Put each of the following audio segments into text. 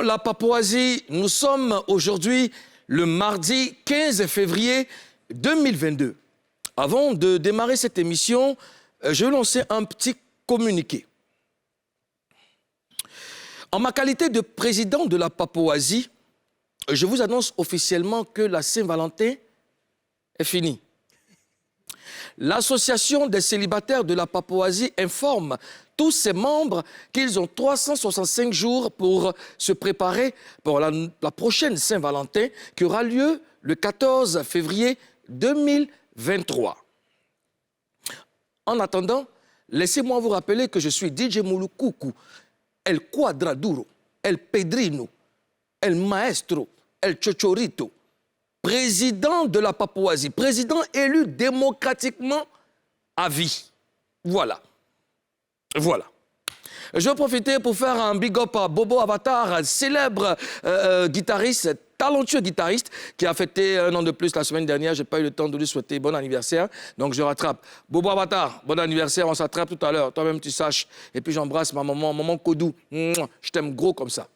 Direction la Papouasie, nous sommes aujourd'hui le mardi 15 février 2022. Avant de démarrer cette émission, je vais lancer un petit communiqué. En ma qualité de président de la Papouasie, je vous annonce officiellement que la Saint-Valentin est finie. L'association des célibataires de la Papouasie informe tous ses membres qu'ils ont 365 jours pour se préparer pour la prochaine Saint-Valentin qui aura lieu le 14 février 2023. En attendant, laissez-moi vous rappeler que je suis DJ Mulukuku, El Quadraduro, El Pedrino, El Maestro, El Chochorito, président de la Papouasie, président élu démocratiquement à vie. Voilà. Voilà. Je vais profiter pour faire un big up à Bobo Avatar, célèbre guitariste, talentueux guitariste, qui a fêté un an de plus la semaine dernière. Je n'ai pas eu le temps de lui souhaiter bon anniversaire, donc je rattrape. Bobo Avatar, bon anniversaire, on s'attrape tout à l'heure, toi-même tu saches. Et puis j'embrasse ma maman Kodou, je t'aime gros comme ça.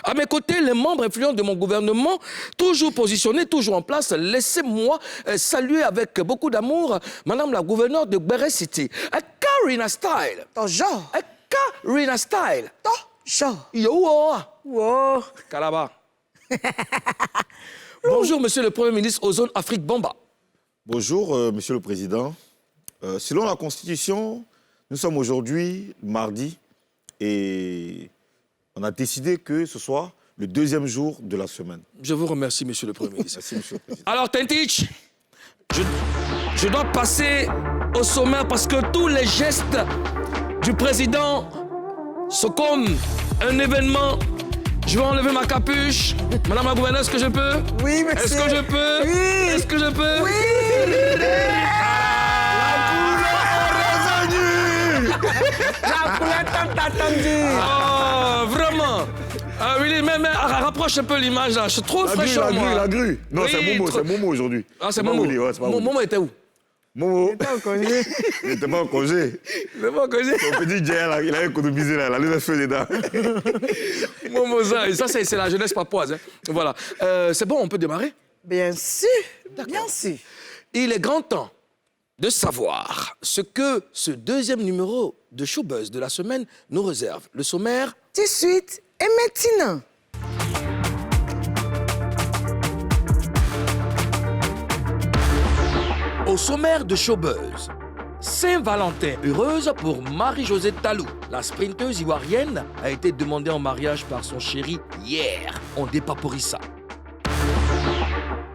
À mes côtés, les membres influents de mon gouvernement, toujours positionnés, toujours en place, laissez-moi saluer avec beaucoup d'amour Madame la gouverneure de Béré City, Karina Style. Bonjour. Karina Style. Bonjour. Yo. Wow. Kalaba. Bonjour, Monsieur le Premier ministre Ozone Afrique Bamba. Bonjour, Monsieur le Président. Selon la Constitution, nous sommes aujourd'hui mardi et on a décidé que ce soit le deuxième jour de la semaine. Je vous remercie, Monsieur le Premier ministre. Merci, Monsieur le Président. Alors, Tentich, je dois passer au sommaire parce que tous les gestes du président sont comme un événement. Je vais enlever ma capuche. Madame la gouverneure, est-ce que je peux? Oui, monsieur. Est-ce que je peux? Oui. Est-ce que je peux? Oui. La couleur tant attendue. Oh, vraiment. Ah oui, mais rapproche un peu l'image là. Je suis trop fraîcheur, moi. La grue. Non, Oui, c'est Momo aujourd'hui. Ah, c'est Momo. Ouais, c'est pas Momo. Momo était où? Momo. Il était en congé. Il n'était pas en congé. Il était pas en congé. Son petit Jaya, là, il a économisé, là, il a les feux dedans. Momo, ça c'est la jeunesse papouase. Hein. Voilà. C'est bon, on peut démarrer? Bien sûr. Bien sûr. Il est grand temps de savoir ce que ce deuxième numéro de Showbuzz de la semaine nous réserve. Le sommaire. Tout de suite et maintenant. Au sommaire de Showbuzz, Saint-Valentin heureuse pour Marie-Josée Talou. La sprinteuse ivoirienne a été demandée en mariage par son chéri hier. On dépaporise ça.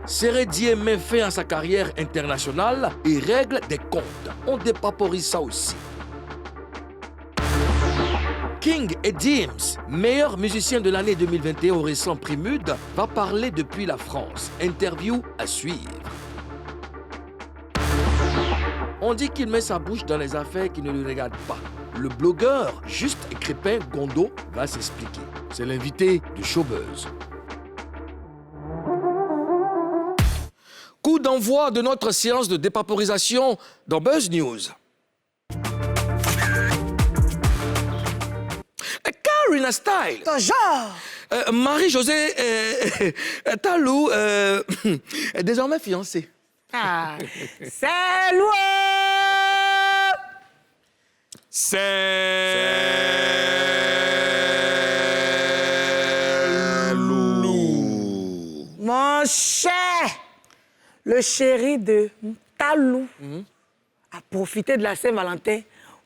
Sérédier met fin à sa carrière internationale et règle des comptes. On dépaporise ça aussi. King et Dims, meilleur musicien de l'année 2021 au récent Prémude, va parler depuis la France. Interview à suivre. On dit qu'il met sa bouche dans les affaires qui ne le regardent pas. Le blogueur Juste Crépin Gondo va s'expliquer. C'est l'invité du Showbuzz. Coup d'envoi de notre séance de dépaporisation dans Buzz News. Karina Style. Bonjour. Marie-Josée Talou est désormais fiancée. Ah, c'est loin. C'est Lou. Mon cher, le chéri de Talou a profité de la Saint-Valentin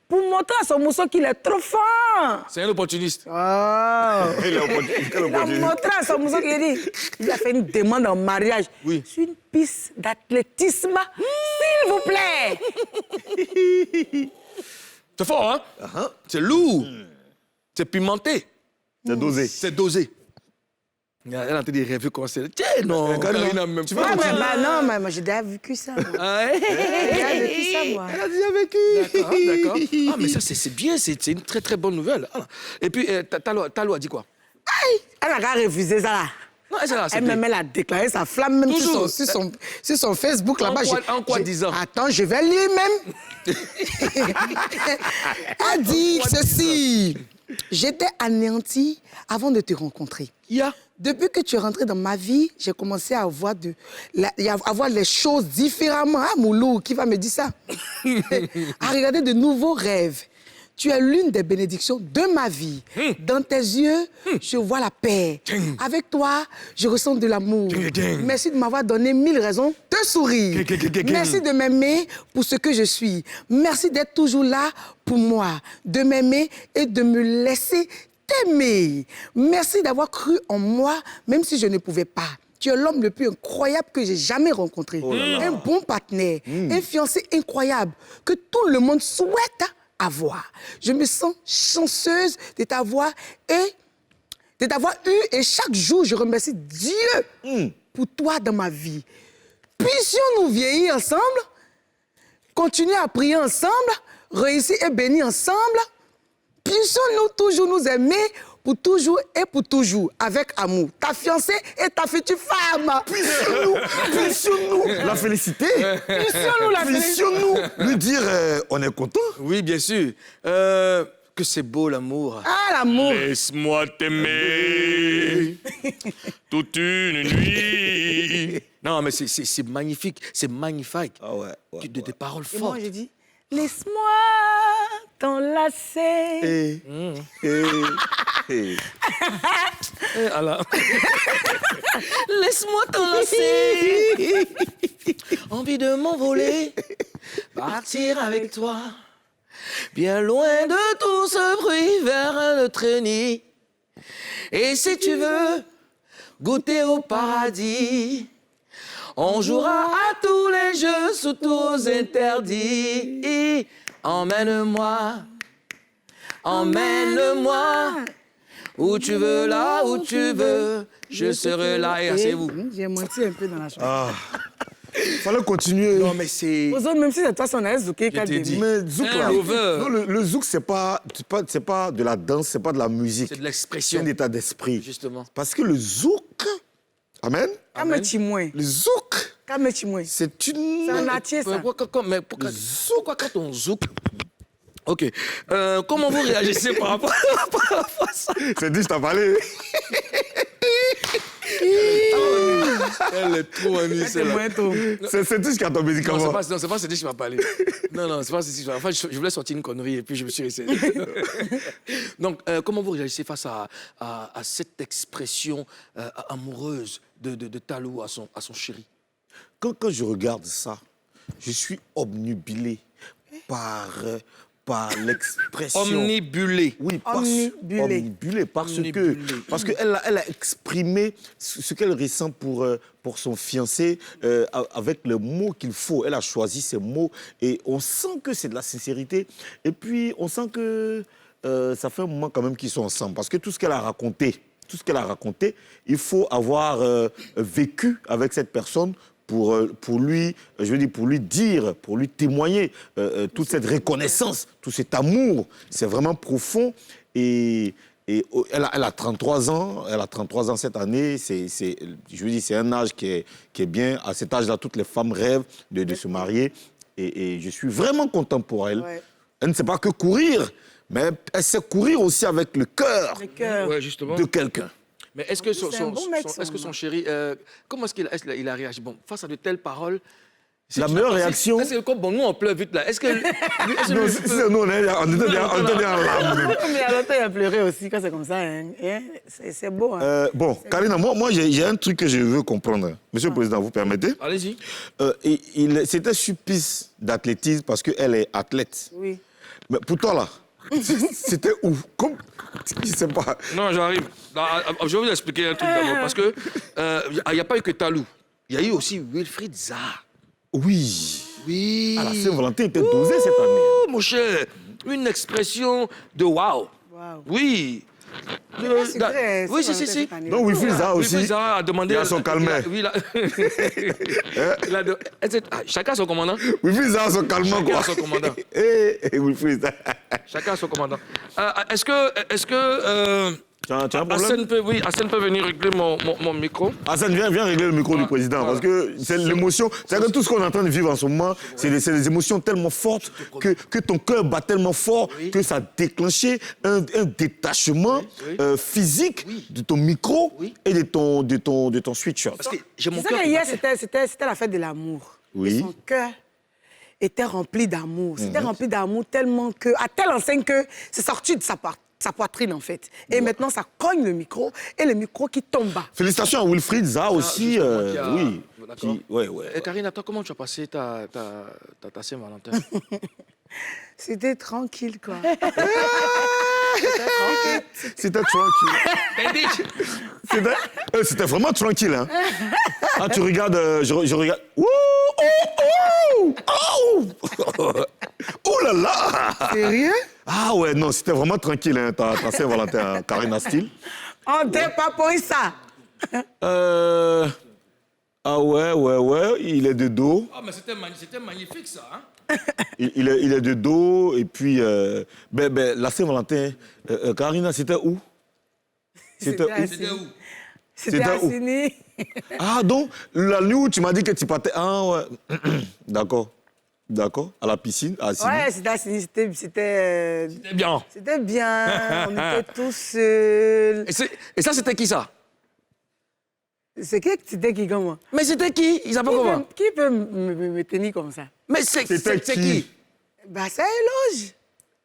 pour montrer à son mousson qu'il est trop fort. C'est un opportuniste. Oh. Quel Il a opportunité. montré à son mousson qu'il a fait une demande en mariage sur une piste d'athlétisme. S'il vous plaît. C'est fort, hein? C'est lourd. C'est pimenté. C'est dosé. C'est dosé. Elle a en train de rêver comment c'est. Tiens, non, Karina, même Tu pas. vas continuer. Non, mais moi j'ai déjà vécu ça. Moi. Ah, ouais. J'ai déjà vécu ça, moi. Elle a déjà vécu. D'accord. Ah, mais ça, c'est bien. C'est une très, très bonne nouvelle. Ah. Et puis, Talou a dit quoi? Aïe, elle a qu'à refuser ça, là. Non, c'est là, c'est Elle-même, elle a déclaré sa flamme même Toujours. sur son Facebook là-bas. En quoi disant? Attends, je vais lire même. Elle dit ceci. J'étais anéantie avant de te rencontrer. Depuis que tu es rentré dans ma vie, j'ai commencé à avoir, avoir les choses différemment. Ah, Moulou, qui va me dire ça? À regarder de nouveaux rêves. Tu es l'une des bénédictions de ma vie. Dans tes yeux, je vois la paix. Avec toi, je ressens de l'amour. Merci de m'avoir donné 1000 raisons de sourire. Merci de m'aimer pour ce que je suis. Merci d'être toujours là pour moi, de m'aimer et de me laisser t'aimer. Merci d'avoir cru en moi, même si je ne pouvais pas. Tu es l'homme le plus incroyable que j'ai jamais rencontré. Un bon partenaire, un fiancé incroyable que tout le monde souhaite avoir. Je me sens chanceuse de t'avoir eu et chaque jour, je remercie Dieu pour toi dans ma vie. Puissions-nous vieillir ensemble, continuer à prier ensemble, réussir et bénir ensemble. Puissions-nous toujours nous aimer pour toujours et pour toujours, avec amour. Ta fiancée et ta future femme. Puissions-nous la féliciter. Puissions-nous la féliciter. Puissions-nous lui dire on est content. Oui, bien sûr. Que c'est beau l'amour. Ah, l'amour. Laisse-moi t'aimer toute une nuit. Non, mais c'est magnifique, c'est magnifique. Ah ouais. Des paroles Et moi, fortes. j'ai dit, laisse-moi t'enlacer. Alors. Laisse-moi t'enlacer. Envie de m'envoler, partir avec toi. Bien loin de tout ce bruit vers le traînis. Et si tu veux goûter au paradis, on jouera à tous les jeux sous tous interdits. Emmène-moi, emmène-moi, où tu veux, là où tu veux, je serai là. Et asseyez-vous. J'ai menti un peu dans la chambre. Fallait continuer. Non, mais c'est... Aux autres, même si c'est toi, on a zouké, Je t'ai dit. Mais zouk, Un là, lover. non, le zouk, c'est pas de la danse, c'est pas de la musique. C'est de C'est l'expression. un état d'esprit. Justement. Parce que le zouk, amen, Kame Chimoué. le zouk, Kame Chimoué. c'est une... C'est un atier, ça. Pourquoi quand on zouk... Ok. Comment vous réagissez par rapport à ça? C'est dit, je t'ai parlé. Elle est trop amusée, C'est celle-là. moins tôt. C'est dit, qui a ton Non, médicament. c'est pas Cédric qui m'a parlé. Non, c'est pas Cédric qui m'a parlé. Enfin, je voulais sortir une connerie et puis je me suis resté. Donc, comment vous réagissez face à cette expression amoureuse de Talou à son chéri? Quand je regarde ça, je suis obnubilé par l'expression. Omnibulé. Oui, Omnibulé. omnibulé parce qu'elle a exprimé ce qu'elle ressent pour son fiancé avec les mots qu'il faut. Elle a choisi ces mots et on sent que c'est de la sincérité. Et puis, on sent que ça fait un moment quand même qu'ils sont ensemble parce que tout ce qu'elle a raconté, il faut avoir vécu avec cette personne pour lui, pour lui dire, pour lui témoigner toute cette reconnaissance, tout cet amour. C'est vraiment profond. Et elle a 33 ans. Elle a 33 ans cette année. C'est un âge qui est bien. À cet âge-là, toutes les femmes rêvent de se marier. Et je suis vraiment content pour elle. Ouais. Elle ne sait pas que courir, mais elle sait courir aussi avec le cœur Le cœur. Ouais, justement. de quelqu'un. Mais est-ce que C'est un bon mec, son chéri, comment est-ce qu'il a réagi? Bon, face à de telles paroles. La meilleure réaction. Est-ce que comme bon, nous on pleure vite là. Est-ce que Non, nous, on était en larmes. Mais à l'autre, il a pleuré aussi quand c'est comme ça. Hein. C'est beau. Hein. Bon, Karina, moi j'ai un truc que je veux comprendre. Monsieur le Président, vous permettez? Allez-y. C'était sur piste d'athlétisme parce qu'elle est athlète. Oui. Mais pour toi, là, c'était où? Comme, je ne sais pas. Non, j'arrive. Je vais vous expliquer un truc d'abord. Parce que il n'y a pas eu que Talou. Il y a eu aussi Wilfried Zaha. Oui. Oui. À la Saint-Valentin, était dosé cette année. Oh, mon cher, une expression de waouh. Wow. Oui. C'est vrai, Oui, c'est si. cette année. Donc, Wilfried Zaha aussi. Wilfried Zaha a demandé... Il a son calmant. Oui, chacun son commandant. Wilfried Zaha, son calmant, Chacun quoi. son commandant. Wilfried Zaha. Chacun son commandant. Est-ce que Tu as un problème? Hassan peut venir régler mon micro. Hassan, viens régler le micro du président, parce que c'est l'émotion. C'est-à-dire que tout ce qu'on est en train de vivre en ce moment, c'est des émotions tellement fortes que ton cœur bat tellement fort que ça a déclenché un détachement physique de ton micro et de ton sweatshirt. Parce que hier, c'était la fête de l'amour. Oui. Et son cœur était rempli d'amour. C'était rempli d'amour tellement que, à telle enseigne que c'est sorti de sa poitrine, en fait. Et maintenant, ça cogne le micro, et le micro qui tombe bas. Félicitations à Wilfried Zaha aussi. Oui. D'accord. Ouais. Et Karine, toi, comment tu as passé ta Saint-Valentin? C'était tranquille, quoi. C'était tranquille. C'était vraiment tranquille, hein. Ah, tu regardes, je regarde. Ouh, oh là là! Sérieux? Ah ouais, non, c'était vraiment tranquille, hein, ta Saint-Valentin, Karina Steele. On n'a pas pour ça. Ah ouais, il est de dos. Ah, mais c'était magnifique, ça, hein? Il est de dos, et puis, la Saint-Valentin, Karina, c'était où? C'était où? C'était à Sydney. Ah, donc, la nuit où tu m'as dit que tu partais... Ah, ouais. D'accord, à la piscine, à Sydney. Ouais, c'était à Sydney, c'était bien. C'était bien, on était tous seuls. Et ça, c'était qui, ça? C'était qui, comment? Mais c'était qui? Ils savent pas comment? Qui peut me tenir comme ça? Mais c'est qui? Bah, c'est Éloge.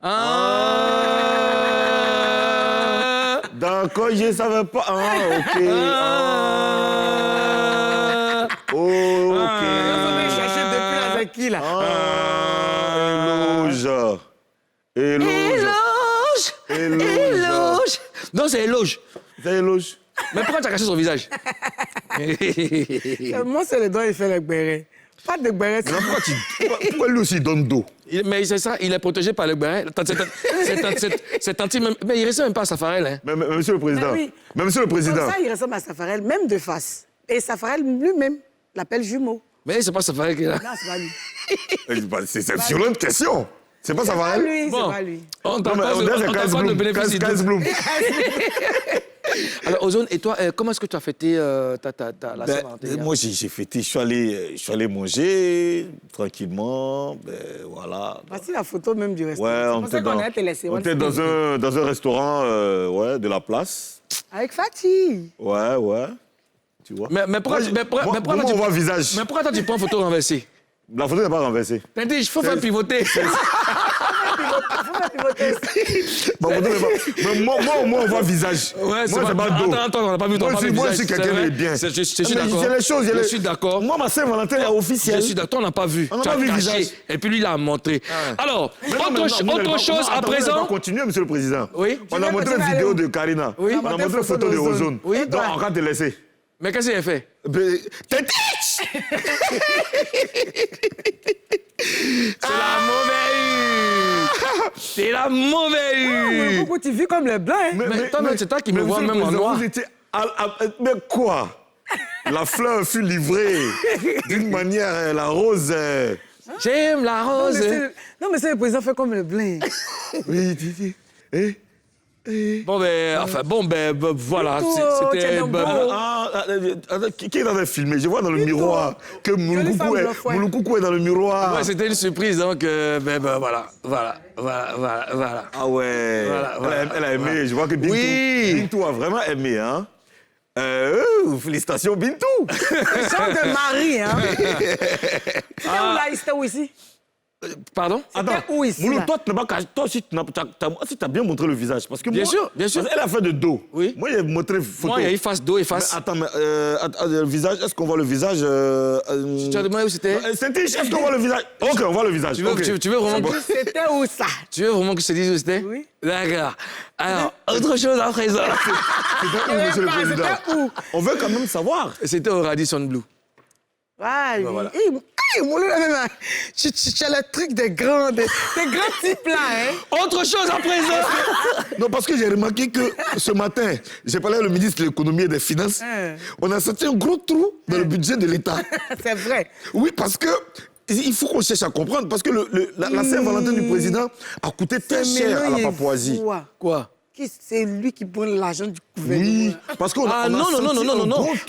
Ah. D'accord, je ne savais pas. Ah, ok. Ok. On va chercher depuis avec qui, là? Éloge. Non, c'est Éloge. C'est Éloge. Mais pourquoi tu as caché son visage? Moi, c'est le doigt, il fait le béret. Pas de béret. Pourquoi lui aussi il donne dos? Mais c'est ça, il est protégé par le béret. C'est intime, mais il ressemble même pas à Safarel. Hein. Mais monsieur le Président. Oui. Mais monsieur le Président. Comme ça, il ressemble à Safarel, même de face. Et Safarel lui-même l'appelle jumeau. Mais c'est pas Safarel qui est là. Non, c'est pas lui. C'est une violente question. C'est pas Safarel? C'est pas lui. On t'accorde le bénéfice Kaz Bloom. Alors, Ozone, et toi, comment est-ce que tu as fêté la Saint-Valentin? Moi, j'ai fêté, je suis allé manger tranquillement, voilà. Voici la photo même du restaurant. Ouais, on était dans un restaurant de la place. Avec Fatih. Ouais. Tu vois. Mais pourquoi on voit le visage? Mais pourquoi toi, tu prends une photo renversée? La photo n'est pas renversée. T'as dit, il faut faire pivoter. Moi, au moins, on voit le visage. Ouais, moi, c'est pas dos. Attends, on n'a pas vu ton visage. Moi, je suis quelqu'un de bien. Je suis d'accord. Je suis d'accord. Moi, ma Saint-Valentin est officielle. Je suis d'accord, on n'a pas vu. On n'a pas vu le visage. Et puis lui, il a montré. Alors, autre chose à présent. On va continuer, monsieur le Président. Oui. On a montré une vidéo de Karina. Oui. On a montré une photo de Ozone. Oui. Donc, on va te laisser. Mais qu'est-ce qu'il a fait? C'est la mauvaise. C'est la mauvaise. Pourquoi tu vis comme le blanc, hein? Mais c'est toi qui me vois même en noir. Mais quoi? La fleur fut livrée d'une manière, la rose. J'aime la rose. Non, mais c'est le président fait comme le blanc. Oui, voilà. C'était. Qui l'avait filmé? Je vois dans le miroir que Mouloukoukou est dans le miroir. Ouais, c'était une surprise, donc voilà. Ah ouais. Elle a aimé. Je vois que Bintou a vraiment aimé, hein. Félicitations, Bintou. Le chant de Marie, hein. C'était où ici? Pardon? Attends, où ici? Moulou, toi aussi, tu as bien montré le visage. Parce que bien sûr. Parce elle a fait de dos. Oui. Moi, j'ai montré photo. Moi, il y a eu face, dos et face. Mais attends, le visage, est-ce qu'on voit le visage Tu as demandé où c'était? Est-ce qu'on voit le visage? Ok, on voit le visage. Tu veux vraiment... C'était où, ça? Tu veux vraiment que je te dise où c'était? Oui. D'accord. Alors, autre chose à présent. C'était où, monsieur le Président? Où? On veut quand même savoir. C'était au Radisson Blu. Ouais, voilà. Moulou, tu as le truc des grands types là, hein? Autre chose à présent. Non, parce que j'ai remarqué que ce matin, j'ai parlé à le ministre de l'économie et des finances. On a senti un gros trou dans le budget de l'État. C'est vrai. Oui, parce que il faut qu'on cherche à comprendre, parce que la Saint-Valentin du président a coûté très cher à la Papouasie. Quoi? C'est lui qui prend l'argent du gouvernement. Oui, parce qu'on a, non.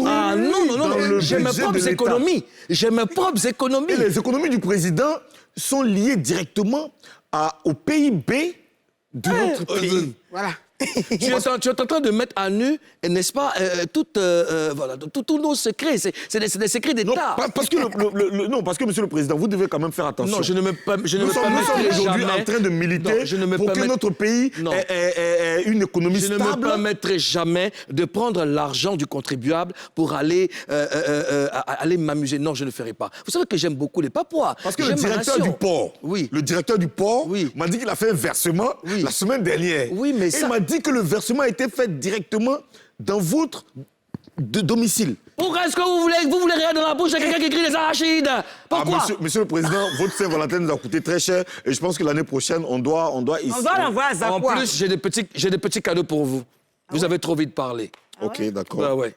Ah non. J'ai mes budget de propres l'État. économies. J'ai mes propres économies. Et les économies du président sont liées directement au PIB de notre pays. Voilà. Tu es en train de mettre à nu, n'est-ce pas, tous nos secrets. C'est des secrets Non, d'État. parce que, non, parce que, Monsieur le Président, vous devez quand même faire attention. Non, je ne me Nous sommes aujourd'hui en train de militer pour que notre pays ait une économie Je ne stable. me permettrai jamais de prendre l'argent du contribuable pour aller m'amuser. Non, je ne ferai pas. Vous savez que j'aime beaucoup les Papouas. Parce que le J'aime ma directeur nation. du port, Oui. le directeur du port Oui. m'a dit qu'il a fait un versement Oui. la semaine dernière. Oui, mais Et ça- il m'a dit que le versement a été fait directement dans votre domicile. Pourquoi est-ce que vous voulez rien dans la bouche de quelqu'un qui écrit des arachides? Pourquoi? Monsieur le Président, votre Saint-Valentin nous a coûté très cher et je pense que l'année prochaine, on doit ici. On va l'envoyer à En Zakwa. plus, j'ai des petits cadeaux pour vous. Vous avez trop vite parlé. Ok, d'accord. Ah ouais.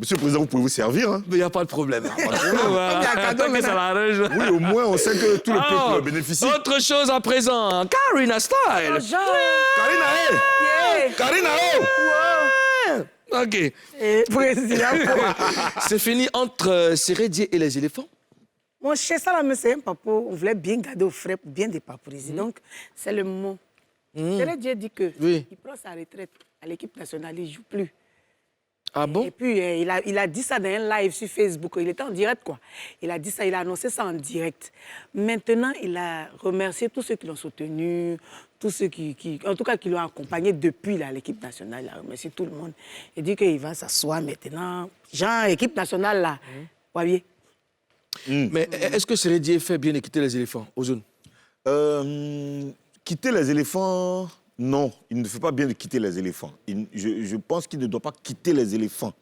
Monsieur le Président, vous pouvez vous servir. Hein? Mais il n'y a pas de problème. Il y a un cadeau Tant que ça l'arrange. Oui, au moins, on sait que tout le Alors, peuple bénéficie. autre chose à présent. Karina Style. Karina, hey! Karina, oh! OK. Président. C'est fini entre Sérédier et les éléphants? Mon chez ça, là, mais c'est un papa. On voulait bien garder au frais pour bien dépaporiser. Donc, c'est le moment. Dieu dit que Oui. il prend sa retraite à l'équipe nationale, il ne joue plus. Ah bon? Et puis, il a dit ça dans un live sur Facebook. Il était en direct, quoi. Il a dit ça, il a annoncé ça en direct. Maintenant, il a remercié tous ceux qui l'ont soutenu, tous ceux en tout cas, qui l'ont accompagné depuis l'équipe nationale. Il a remercié tout le monde. Il dit qu'il va s'asseoir maintenant. Genre, équipe nationale, là. Voyez. Mais est-ce que Sérédier fait bien de quitter les éléphants aux zones? Quitter les éléphants, non, il ne fait pas bien de quitter les éléphants. Je pense qu'il ne doit pas quitter les éléphants.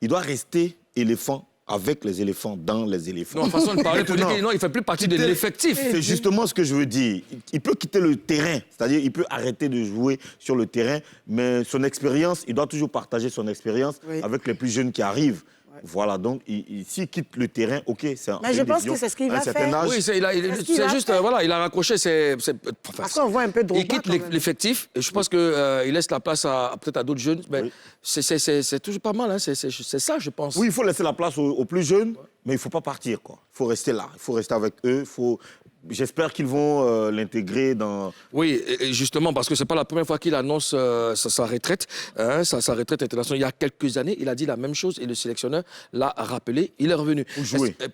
Il doit rester éléphant avec les éléphants, dans les éléphants. Non, façon de parler, pour dire Maintenant, qu'il non, il ne fait plus partie de l'effectif. C'est justement ce que je veux dire. Il peut quitter le terrain, c'est-à-dire il peut arrêter de jouer sur le terrain, mais son expérience, il doit toujours partager son expérience avec les plus jeunes qui arrivent. Voilà, donc s'il quitte le terrain, ok, c'est un. Mais je pense que c'est ce qu'il va faire. Oui, c'est juste, voilà, il a raccroché Parce qu'on voit un peu de il quitte l'effectif, et je pense qu'il laisse la place peut-être à d'autres jeunes. Mais c'est toujours pas mal, hein, c'est ça, je pense. Oui, il faut laisser la place aux plus jeunes, mais il ne faut pas partir, quoi. Il faut rester là, il faut rester avec eux, J'espère qu'ils vont l'intégrer dans... Oui, et justement, parce que ce n'est pas la première fois qu'il annonce sa retraite, hein, sa retraite internationale. Il y a quelques années, il a dit la même chose et le sélectionneur l'a rappelé. Il est revenu.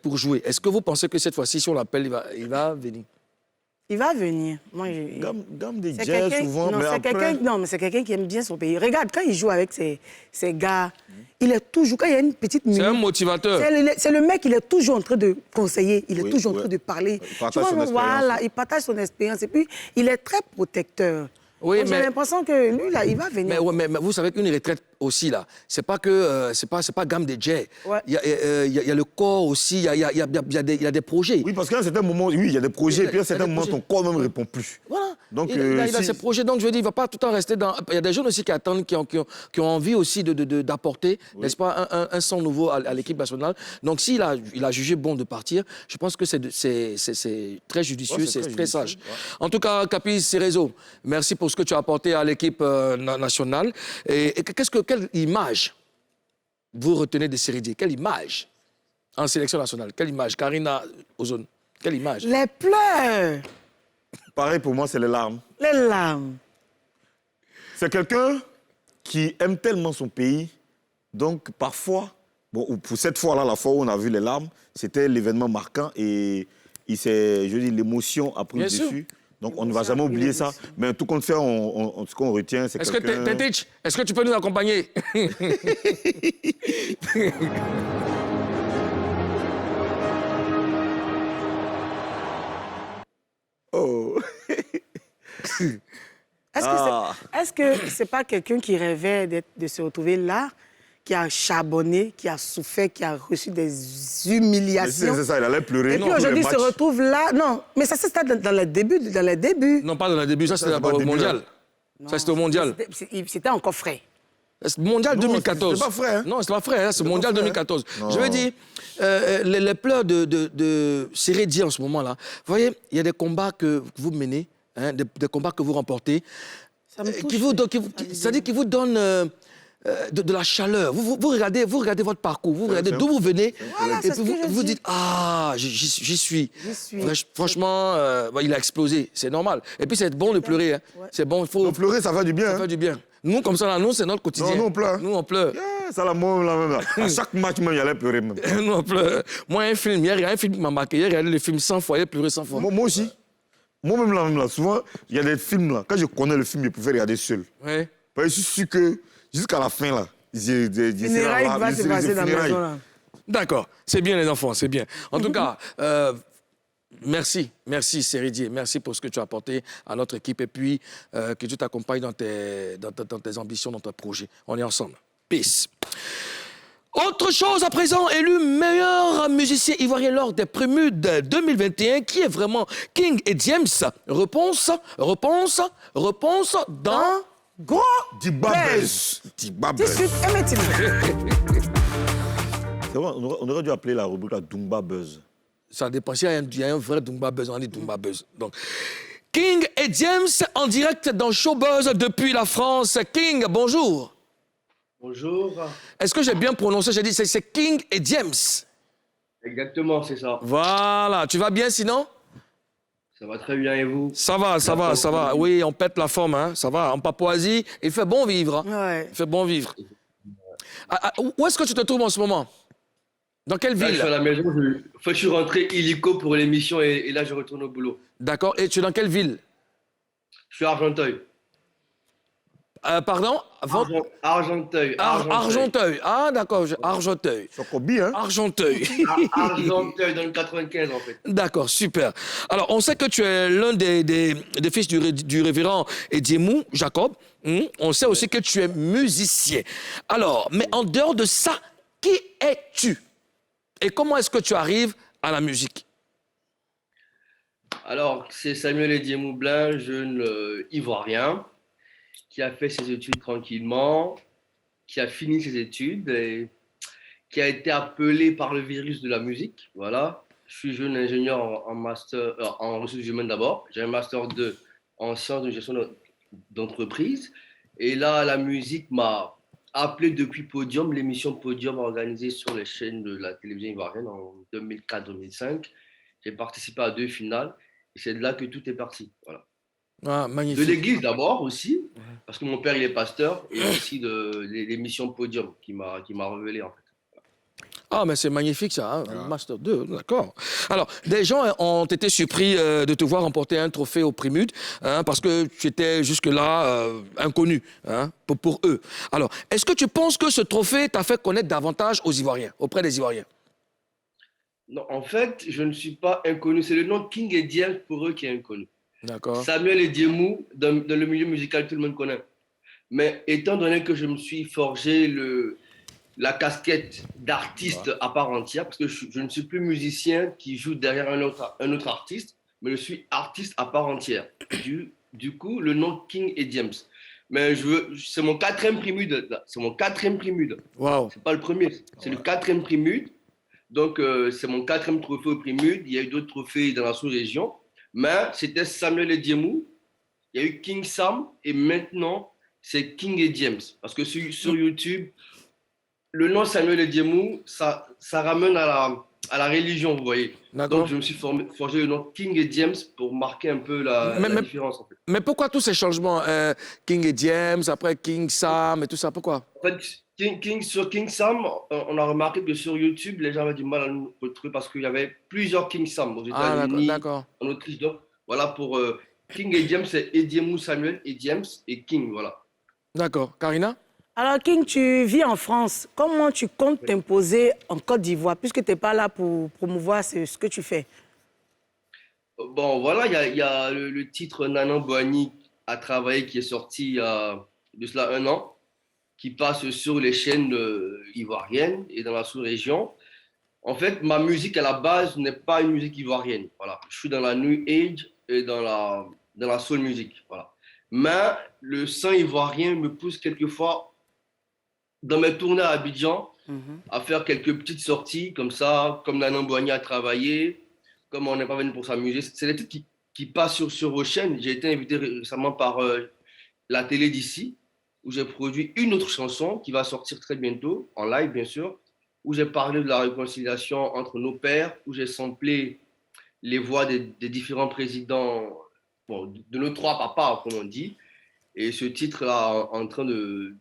Pour jouer. Est-ce que vous pensez que cette fois-ci, si on l'appelle, il va venir? Il va venir. Moi, Gamme des jazz, souvent, mais après... Non, mais c'est quelqu'un qui aime bien son pays. Regarde, quand il joue avec ses gars, il est toujours... Quand il y a une petite minute... C'est un motivateur. C'est le mec, il est toujours en train de conseiller, il est toujours en train de parler. Il partage son expérience. Voilà, il partage son expérience. Et puis, il est très protecteur. Oui, j'ai l'impression que lui, là, il va venir. Mais vous savez qu'une retraite aussi, là, c'est pas que... c'est pas gamme de jet. Ouais. Il y a le corps aussi, il y a des projets. Oui, parce qu'à un certain moment, oui, il y a des projets, et puis à un certain moment, ton corps même ne répond plus. Voilà. Donc, il a ses projets, donc je veux dire, il ne va pas tout le temps rester dans... Il y a des jeunes aussi qui attendent, qui ont envie aussi d'apporter, n'est-ce pas, un sang nouveau à l'équipe nationale. Donc s'il a jugé bon de partir, je pense que c'est très judicieux, c'est très sage. Ouais. En tout cas, Capi Cerezo, merci pour ce que tu as apporté à l'équipe nationale. Et quelle image vous retenez de Sérédier? Quelle image en sélection nationale? Quelle image? Karina Ozone, quelle image? Les pleurs. Pareil pour moi, c'est les larmes. Les larmes. C'est quelqu'un qui aime tellement son pays. Donc, parfois, bon, pour cette fois-là, la fois où on a vu les larmes, c'était l'événement marquant et l'émotion a pris le dessus. Donc, on ne va jamais oublier ça. Mais tout compte fait, ce qu'on retient, c'est quelqu'un... Tetich, est-ce que tu peux nous accompagner? Oh. Est-ce que c'est pas quelqu'un qui rêvait de se retrouver là, qui a charbonné, qui a souffert, qui a reçu des humiliations? C'est ça, il allait pleurer. Et puis aujourd'hui, il se retrouve là. Non, mais ça, c'était dans les débuts. Non, pas dans les débuts, ça, c'était au mondial. Ça, c'était au mondial. C'était encore frais. Mondial 2014. C'est pas frais. Hein? Non, c'est pas frais, hein, c'est mondial 2014. Non. Je veux dire, les pleurs de Sérédier en ce moment-là, vous voyez, il y a des combats que vous menez, hein, des combats que vous remportez. Ça me touche. C'est-à-dire qui vous donne de la chaleur. Vous regardez votre parcours, vous regardez d'où vous venez, Voilà, et puis vous dites, ah, j'y suis. Franchement, il a explosé, c'est normal. Et puis c'est bon de pleurer. Hein. Ouais. C'est bon, il faut... Donc pleurer, ça fait du bien. Ça hein. fait du bien. Nous, comme ça, là, nous, c'est notre quotidien. Non, nous, on pleure. Nous, on pleure. Yeah, ça, là, moi, là, même, là. À chaque match, même, il allait pleurer. Même. Nous, on pleure. Moi, un film, il y a un film qui m'a marqué. J'ai regardé le film 100 fois, j'ai pleuré 100 fois. Moi aussi. Moi-même, là, souvent, il y a des films, là. Quand je connais le film, je préfère regarder seul. Ouais. Parce que je suis sûr que jusqu'à la fin, là, Funérailles va se passer dans la maison, là. D'accord, c'est bien les enfants, c'est bien. En tout cas, merci Seridier, merci pour ce que tu as apporté à notre équipe et puis que tu t'accompagnes dans tes ambitions, dans tes projets. On est ensemble. Peace. Autre chose à présent, élu meilleur musicien ivoirien lors des Prémudes 2021, qui est vraiment King et James. Réponse dans... Gros Dibabez. Dibabez. Tout de suite, Emmett. C'est vrai, on aurait dû appeler la rubrique la Dumba Buzz. Ça dépend. Il y a un vrai Dumba Buzz, on dit Dumba Buzz. Donc, King et James en direct dans Showbuzz depuis la France. King, bonjour. Bonjour. Est-ce que j'ai bien prononcé? J'ai dit c'est King et James. Exactement, c'est ça. Voilà. Tu vas bien sinon? Ça va très bien et vous? Ça va. Oui, on pète la forme, hein. Ça va. En Papouasie, il fait bon vivre. Hein. Ouais. Il fait bon vivre. Où est-ce que tu te trouves en ce moment? Dans quelle Là, ville? je suis à la maison. Je suis rentré illico pour l'émission et là, je retourne au boulot. D'accord. Et tu es dans quelle ville? Je suis à Argenteuil. Pardon? Argenteuil. Argenteuil. Ah, d'accord. Argenteuil. Sokobi, hein? Argenteuil. Argenteuil, dans le 95, en fait. D'accord, super. Alors, on sait que tu es l'un des fils du révérend Ediemou, Jacob. On sait aussi que tu es musicien. Alors, mais en dehors de ça, qui es-tu? Et comment est-ce que tu arrives à la musique? Alors, c'est Samuel Ediemou-Blin, jeune Ivoirien, qui a fait ses études tranquillement, qui a fini ses études et qui a été appelé par le virus de la musique. Voilà. Je suis jeune ingénieur en master, en ressources humaines d'abord. J'ai un master 2 en sciences de gestion d'entreprise. Et là, la musique m'a appelé depuis Podium, l'émission Podium organisée sur les chaînes de la télévision ivoirienne en 2004-2005. J'ai participé à 2 finales et c'est de là que tout est parti. Voilà. Ah, magnifique. De l'église d'abord aussi, parce que mon père il est pasteur, et aussi de l'émission Podium qui m'a révélé en fait. Ah, mais c'est magnifique ça, hein? Master 2, d'accord. Alors, des gens ont été surpris de te voir remporter un trophée au Prémude, hein, parce que tu étais jusque-là inconnu, hein, pour eux. Alors, est-ce que tu penses que ce trophée t'a fait connaître davantage aux Ivoiriens, auprès des Ivoiriens? Non, en fait, je ne suis pas inconnu. C'est le nom King et James pour eux qui est inconnu. D'accord. Samuel Ediemou, dans le milieu musical, tout le monde connaît. Mais étant donné que je me suis forgé la casquette d'artiste à part entière, parce que je ne suis plus musicien qui joue derrière un autre artiste, mais je suis artiste à part entière. Du coup, le nom King et James. Mais c'est mon 4e Prémude. C'est mon 4e Prémude. Waouh. C'est pas le premier, c'est le 4e Prémude. Donc, c'est mon 4e trophée au Prémude. Il y a eu d'autres trophées dans la sous-région. Mais c'était Samuel Ediemou. Il y a eu King Sam. Et maintenant, c'est King et James. Parce que sur YouTube, le nom Samuel Ediemou, ça ramène à la religion, vous voyez. Donc, je me suis forgé le nom King et James pour marquer un peu la différence, en fait. Mais pourquoi tous ces changements? King et James, après King Sam et tout ça, pourquoi? En fait, sur King Sam, on a remarqué que sur YouTube, les gens avaient du mal à nous retrouver parce qu'il y avait plusieurs King Sam aux États-Unis, en Autriche. Donc, voilà, pour King et James, c'est Ediemou Samuel et James et King, voilà. D'accord. Karina? Alors, King, tu vis en France. Comment tu comptes t'imposer en Côte d'Ivoire, puisque tu n'es pas là pour promouvoir ce que tu fais? Bon, voilà, il y a le titre Nanan Boigny a travaillé qui est sorti il y a de cela 1 an, qui passe sur les chaînes ivoiriennes et dans la sous-région. En fait, ma musique à la base n'est pas une musique ivoirienne. Voilà. Je suis dans la New Age et dans la soul music. Voilà. Mais le sang ivoirien me pousse quelquefois dans mes tournées à Abidjan à faire quelques petites sorties comme ça, comme Nanan Boigny a travaillé, comme on n'est pas venu pour s'amuser. C'est des titres qui passent sur vos chaînes. J'ai été invité récemment par la télé d'ici, où j'ai produit une autre chanson qui va sortir très bientôt, en live bien sûr, où j'ai parlé de la réconciliation entre nos pères, où j'ai samplé les voix des différents présidents, bon, de nos trois papas, comme on dit. Et ce titre-là en train de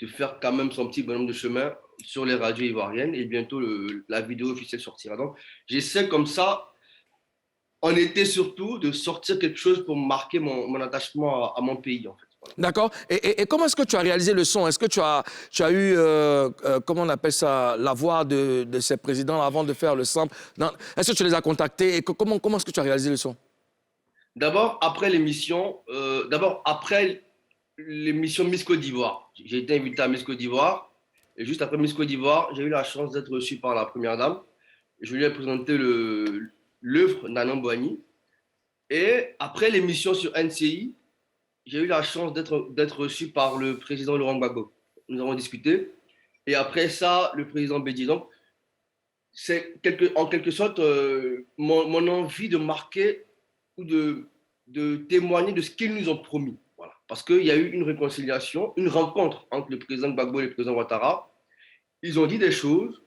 faire quand même son petit bonhomme de chemin sur les radios ivoiriennes. Et bientôt, la vidéo officielle sortira. Donc, j'essaie comme ça, en été surtout, de sortir quelque chose pour marquer mon attachement à mon pays, en fait. Voilà. D'accord. Et comment est-ce que tu as réalisé le son? Est-ce que tu as eu, comment on appelle ça, la voix de ces présidents avant de faire le sample? Est-ce que tu les as contactés? Et comment est-ce que tu as réalisé le son? D'abord, après l'émission Miss Côte d'Ivoire. J'ai été invité à Miss Côte d'Ivoire. Et juste après Miss Côte d'Ivoire, j'ai eu la chance d'être reçu par la première dame. Je lui ai présenté l'œuvre d'Anan Boigny. Et après l'émission sur NCI, j'ai eu la chance d'être reçu par le président Laurent Gbagbo. Nous avons discuté. Et après ça, le président Bédi. Donc, c'est en quelque sorte mon envie de marquer ou de témoigner de ce qu'ils nous ont promis. Voilà. Parce qu'il y a eu une réconciliation, une rencontre entre le président Gbagbo et le président Ouattara. Ils ont dit des choses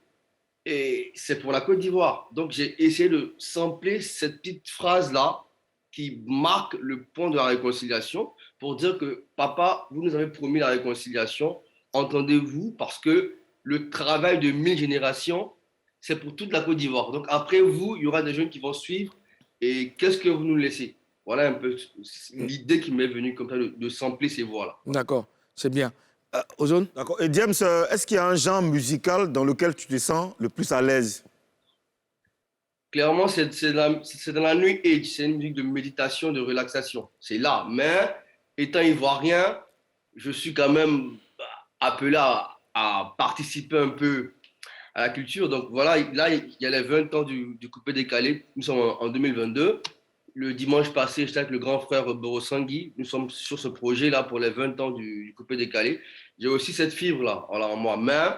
et c'est pour la Côte d'Ivoire. Donc, j'ai essayé de sampler cette petite phrase-là qui marque le point de la réconciliation pour dire que papa, vous nous avez promis la réconciliation, entendez-vous, parce que le travail de 1000 générations, c'est pour toute la Côte d'Ivoire. Donc après vous, il y aura des jeunes qui vont suivre et qu'est-ce que vous nous laissez? Voilà un peu l'idée qui m'est venue comme ça de sampler ces voix-là. D'accord, c'est bien. Ozone? D'accord. Et James, est-ce qu'il y a un genre musical dans lequel tu te sens le plus à l'aise? Clairement, c'est dans la New Age, c'est une musique de méditation, de relaxation. C'est là. Mais étant ivoirien, je suis quand même appelé à participer un peu à la culture. Donc voilà, là, il y a les 20 ans du coupé décalé. Nous sommes en 2022. Le dimanche passé, j'étais avec le grand frère Borosangui. Nous sommes sur ce projet-là pour les 20 ans du coupé décalé. J'ai aussi cette fibre-là en moi. Mais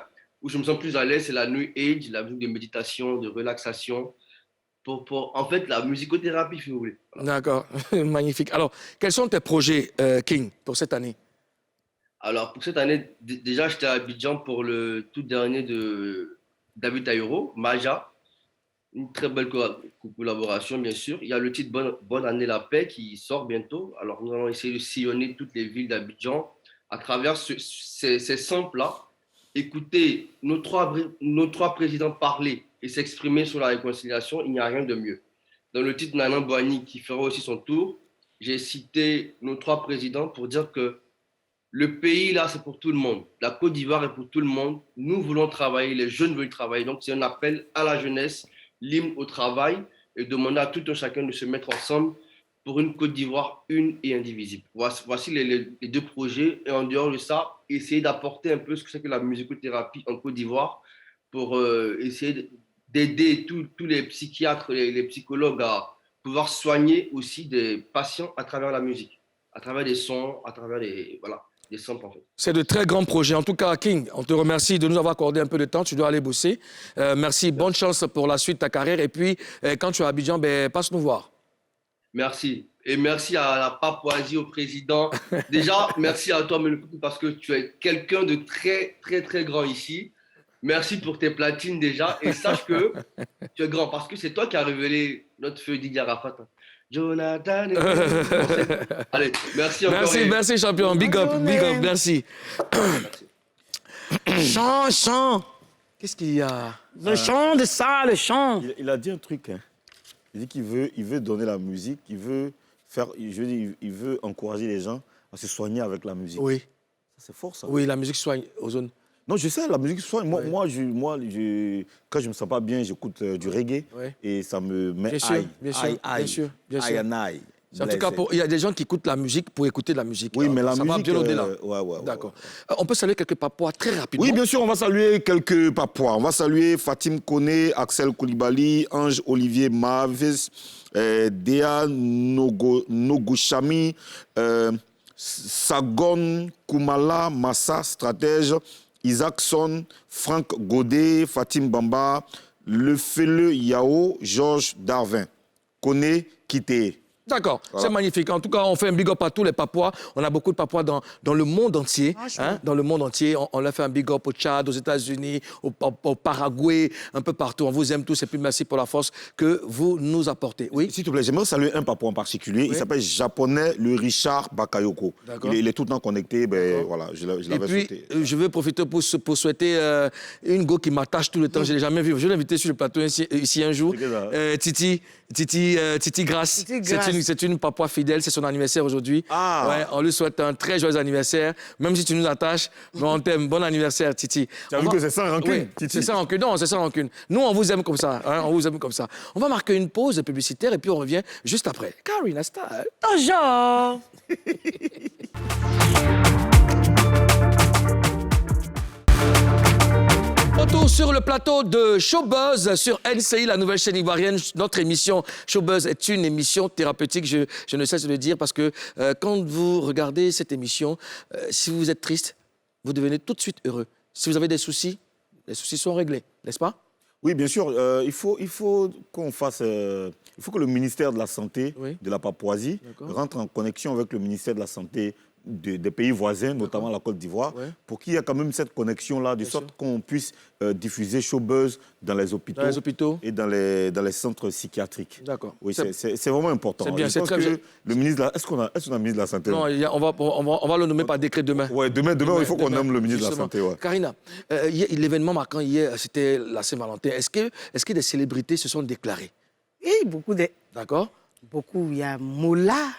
où je me sens plus à l'aise, c'est la New Age, la musique de méditation, de relaxation. En fait, la musicothérapie, si vous voulez. Voilà. D'accord, magnifique. Alors, quels sont tes projets, King, pour cette année? Alors, pour cette année, déjà, j'étais à Abidjan pour le tout dernier de David Taïro, Maja. Une très belle collaboration, bien sûr. Il y a le titre Bonne année la paix qui sort bientôt. Alors, nous allons essayer de sillonner toutes les villes d'Abidjan à travers ces samples-là. Écouter nos trois présidents parler et s'exprimer sur la réconciliation, il n'y a rien de mieux. Dans le titre Nanan Boigny, qui fera aussi son tour, j'ai cité nos trois présidents pour dire que le pays, là, c'est pour tout le monde. La Côte d'Ivoire est pour tout le monde. Nous voulons travailler, les jeunes veulent travailler. Donc, c'est un appel à la jeunesse, l'hymne au travail, et demander à tout un chacun de se mettre ensemble pour une Côte d'Ivoire une et indivisible. Voici les deux projets. Et en dehors de ça, essayer d'apporter un peu ce que c'est que la musicothérapie en Côte d'Ivoire pour essayer d'aider tous les psychiatres, les psychologues à pouvoir soigner aussi des patients à travers la musique, à travers des sons, à travers des samples en fait. C'est de très grands projets. En tout cas, King, on te remercie de nous avoir accordé un peu de temps. Tu dois aller bosser. Merci, bonne chance pour la suite de ta carrière. Et puis, quand tu es à Abidjan, passe nous voir. Merci. Et merci à la Papouasie, au président. Déjà, merci à toi, Melukutu, parce que tu es quelqu'un de très, très, très grand ici. Merci pour tes platines déjà. Et sache que tu es grand, parce que c'est toi qui as révélé notre feu Didier Arafat. Jonathan. Allez, merci encore. Merci, champion. Big up, merci. Chant. Qu'est-ce qu'il y a? Le chant de ça, le chant. Il a dit un truc. Hein. Il dit qu'il veut donner la musique, il veut encourager les gens à se soigner avec la musique. Oui. C'est fort, ça. Oui, la musique soigne, Ozone. Non, je sais, la musique soigne. Moi, quand je ne me sens pas bien, j'écoute du reggae et ça me met bien sûr. aïe. En tout cas, il y a des gens qui écoutent la musique pour écouter de la musique. Oui, mais la musique... Ça va bien au-delà. D'accord. On peut saluer quelques Papouas très rapidement. Oui, bien sûr, on va saluer quelques Papouas. On va saluer Fatim Kone, Axel Koulibaly, Ange Olivier Mavis, Dea Noguchami, Sagon Koumala Massa, stratège, Isaacson, Franck Godet, Fatim Bamba, Lefele Yao, Georges Darvin, Kone Kité. D'accord, Voilà. c'est magnifique. En tout cas, on fait un big up à tous les Papouas. On a beaucoup de Papouas dans le monde entier. Dans le monde entier. On leur fait un big up au Tchad, aux États-Unis, au Paraguay, un peu partout. On vous aime tous et puis merci pour la force que vous nous apportez. Oui. S'il te plaît, j'aimerais saluer un Papouas en particulier. Il s'appelle japonais le Richard Bakayoko. Il est tout le temps connecté. Ben, voilà, je l'avais souhaité. Je veux profiter pour souhaiter une go qui m'attache tout le temps. Je ne l'ai jamais vu. Je l'ai invité sur le plateau ici un jour. Titi Grasse. C'est une Papouas fidèle. C'est son anniversaire aujourd'hui. Ouais, on lui souhaite un très joyeux anniversaire. Même si tu nous attaches, mais on t'aime. Bon anniversaire, Titi. Tu as vu que c'est sans rancune, Oui, Titi? c'est sans rancune. Non, c'est sans rancune. Nous, on vous aime comme ça. Hein, on vous aime comme ça. On va marquer une pause publicitaire et puis on revient juste après. Karina Style. Bonjour. Retour sur le plateau de Showbuzz sur NCI, la nouvelle chaîne ivoirienne. Notre émission Showbuzz est une émission thérapeutique, je ne cesse de le dire, parce que quand vous regardez cette émission, si vous êtes triste, vous devenez tout de suite heureux. Si vous avez des soucis, les soucis sont réglés, n'est-ce pas? Oui, bien sûr. Il faut qu'on fasse... il faut que le ministère de la Santé de la Papouasie rentre en connexion avec le ministère de la Santé des pays voisins, notamment la Côte d'Ivoire, pour qu'il y ait quand même cette connexion-là, de sorte qu'on puisse diffuser Showbuzz dans les hôpitaux et dans les centres psychiatriques. D'accord. Oui, c'est vraiment important. C'est bien, je pense que le ministre de la... Est-ce qu'on a un ministre de la Santé? Non, on va le nommer par décret demain. Oui, demain, il faut qu'on nomme le ministre de la Santé. Ouais. Karina, l'événement marquant hier, c'était la Saint-Valentin. Est-ce que des célébrités se sont déclarées? Oui, beaucoup de... D'accord. Beaucoup. Il y a Mola.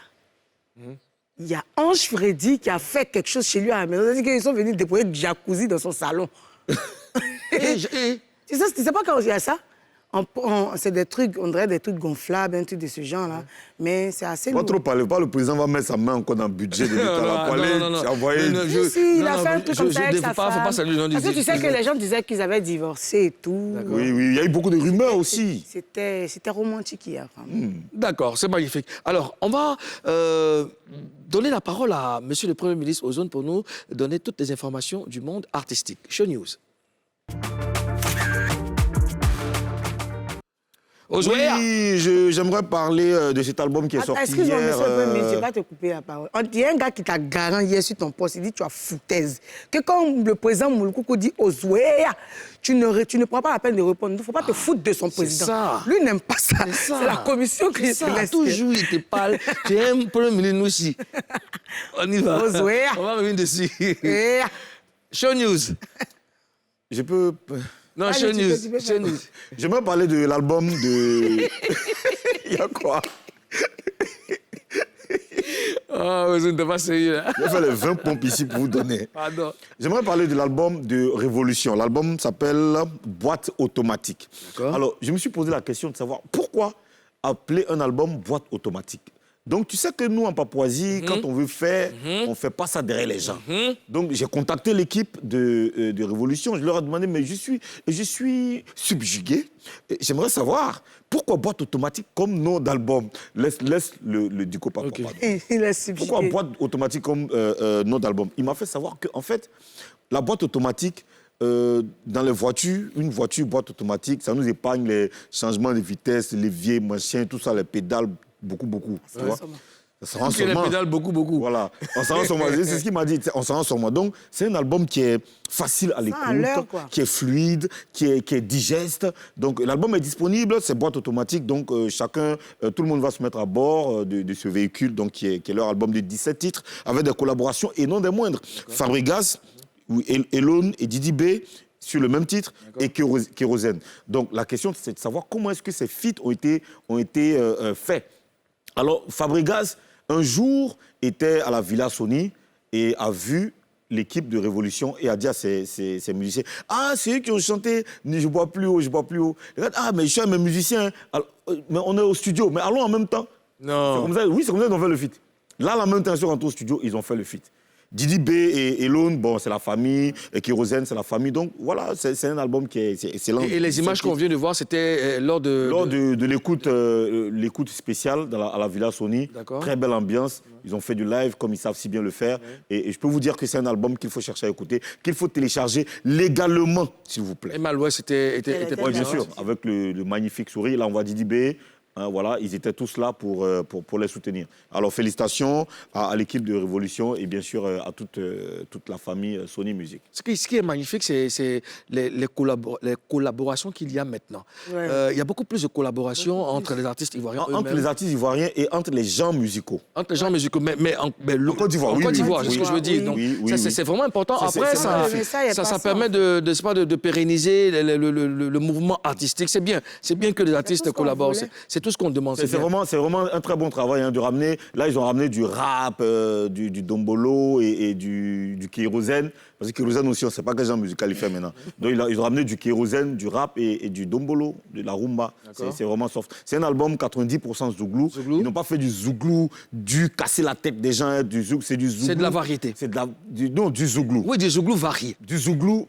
Il y a Ange Freddy qui a fait quelque chose chez lui à la maison. C'est-à-dire qu'ils sont venus déployer du jacuzzi dans son salon. Tu sais pas quand il y a ça? C'est des trucs, on dirait des trucs gonflables, un truc de ce genre-là. Mais c'est assez lourd. Pas trop parler, pas le président va mettre sa main encore dans le budget de l'État. Il a fait un truc comme ça avec sa femme. Parce que tu sais que les gens disaient qu'ils avaient divorcé et tout. Oui, il y a eu beaucoup de rumeurs aussi. C'était romantique hier. D'accord, c'est magnifique. Alors, on va donner la parole à Monsieur le Premier ministre Ozone pour nous donner toutes les informations du monde artistique. Show News. Oui, j'aimerais parler de cet album qui est sorti hier. Excuse-moi, monsieur le Premier ministre, je ne vais pas te couper la parole. Il y a un gars qui t'a garant hier sur ton poste, il dit tu as foutaise. Que quand le président Moulkoukou dit Ozouéa, tu ne prends pas la peine de répondre. Il ne faut pas te foutre de son président. Ça. Lui n'aime pas ça. C'est la commission qui te laisse. Toujours, il te parle. Tu aimes Premier ministre aussi. On y va. Ozouéa. On va revenir dessus. Show News. Je peux... Non, Show News. J'aimerais parler de l'album de... Il y a quoi? Oh, vous n'êtes pas sérieux, là. Je vais faire les 20 pompes ici pour vous donner. Pardon. J'aimerais parler de l'album de Révolution. L'album s'appelle Boîte automatique. Alors, je me suis posé la question de savoir pourquoi appeler un album Boîte automatique. Donc, tu sais que nous, en Papouasie, quand on veut faire, on ne fait pas ça derrière les gens. Donc, j'ai contacté l'équipe de Révolution. Je leur ai demandé, mais je suis subjugué. J'aimerais savoir pourquoi Boîte automatique comme nom d'album. Laisse le Dico Papa. Okay. Il est subjugué. Pourquoi Boîte automatique comme nom d'album? Il m'a fait savoir qu'en fait, la boîte automatique, dans les voitures, une voiture boîte automatique, ça nous épargne les changements de vitesse, les leviers, machin, tout ça, les pédales, beaucoup. Tu vois? Ça rend sur moi. Les pédales, beaucoup. Voilà. On s'en rend sur moi. C'est ce qu'il m'a dit. On s'en rend sur moi. Donc, c'est un album qui est facile à l'écoute, qui est fluide, qui est digeste. Donc, l'album est disponible, c'est boîte automatique. Donc, tout le monde va se mettre à bord de ce véhicule, donc, qui est leur album de 17 titres, avec des collaborations et non des moindres. Fabregas, Elone et Didi B sur le même titre et Kérosène. Donc, la question, c'est de savoir comment est-ce que ces feats ont été faits. Alors, Fabregas, un jour, était à la Villa Sony et a vu l'équipe de Révolution et a dit à ses musiciens, « Ah, c'est eux qui ont chanté « Je bois plus haut, je bois plus haut ». Ah, mais je suis un mes musiciens, alors, mais on est au studio, mais allons en même temps. Non. C'est comme ça, oui, c'est comme ça qu'ils ont fait le feat. Là, en même temps, ils sont rentrés au studio, ils ont fait le feat. Didi B et Elone, bon, c'est la famille. Et Kérosène, c'est la famille. Donc, voilà, c'est un album qui est excellent. Et les images qu'on vient de voir, c'était lors de l'écoute spéciale à la Villa Sony. Très belle ambiance. Ils ont fait du live comme ils savent si bien le faire. Et je peux vous dire que c'est un album qu'il faut chercher à écouter, qu'il faut télécharger légalement, s'il vous plaît. Et Malouest était Oui, bien sûr, avec le magnifique sourire. Là, on voit Didi B. Hein, voilà, ils étaient tous là pour les soutenir. Alors, félicitations à l'équipe de Révolution et bien sûr à toute la famille Sony Music. Ce qui est magnifique, c'est les collaborations qu'il y a maintenant. Ouais. Il y a beaucoup plus de collaborations entre les artistes ivoiriens Entre les artistes ivoiriens et entre les gens musicaux. Entre les gens musicaux, mais en Côte d'Ivoire, oui. Côte d'Ivoire, c'est oui, ce que je veux dire. oui, Donc, oui, c'est vraiment important. Après, ça pas permet de pérenniser le mouvement artistique. C'est bien que les artistes collaborent. C'est tout ce qu'on demande. C'est vraiment un très bon travail de ramener. Là, ils ont ramené du rap, du dombolo et du kérosène. Parce que kérosène aussi, on ne sait pas quel genre musical il fait maintenant. Donc, ils ont ramené du kérosène, du rap et du dombolo, de la rumba. C'est vraiment soft. C'est un album 90% zouglou. Ils n'ont pas fait du zouglou, du casser la tête des gens. C'est du zouglou. C'est de la variété. Non, du zouglou. Oui, du zouglou varié. Du zouglou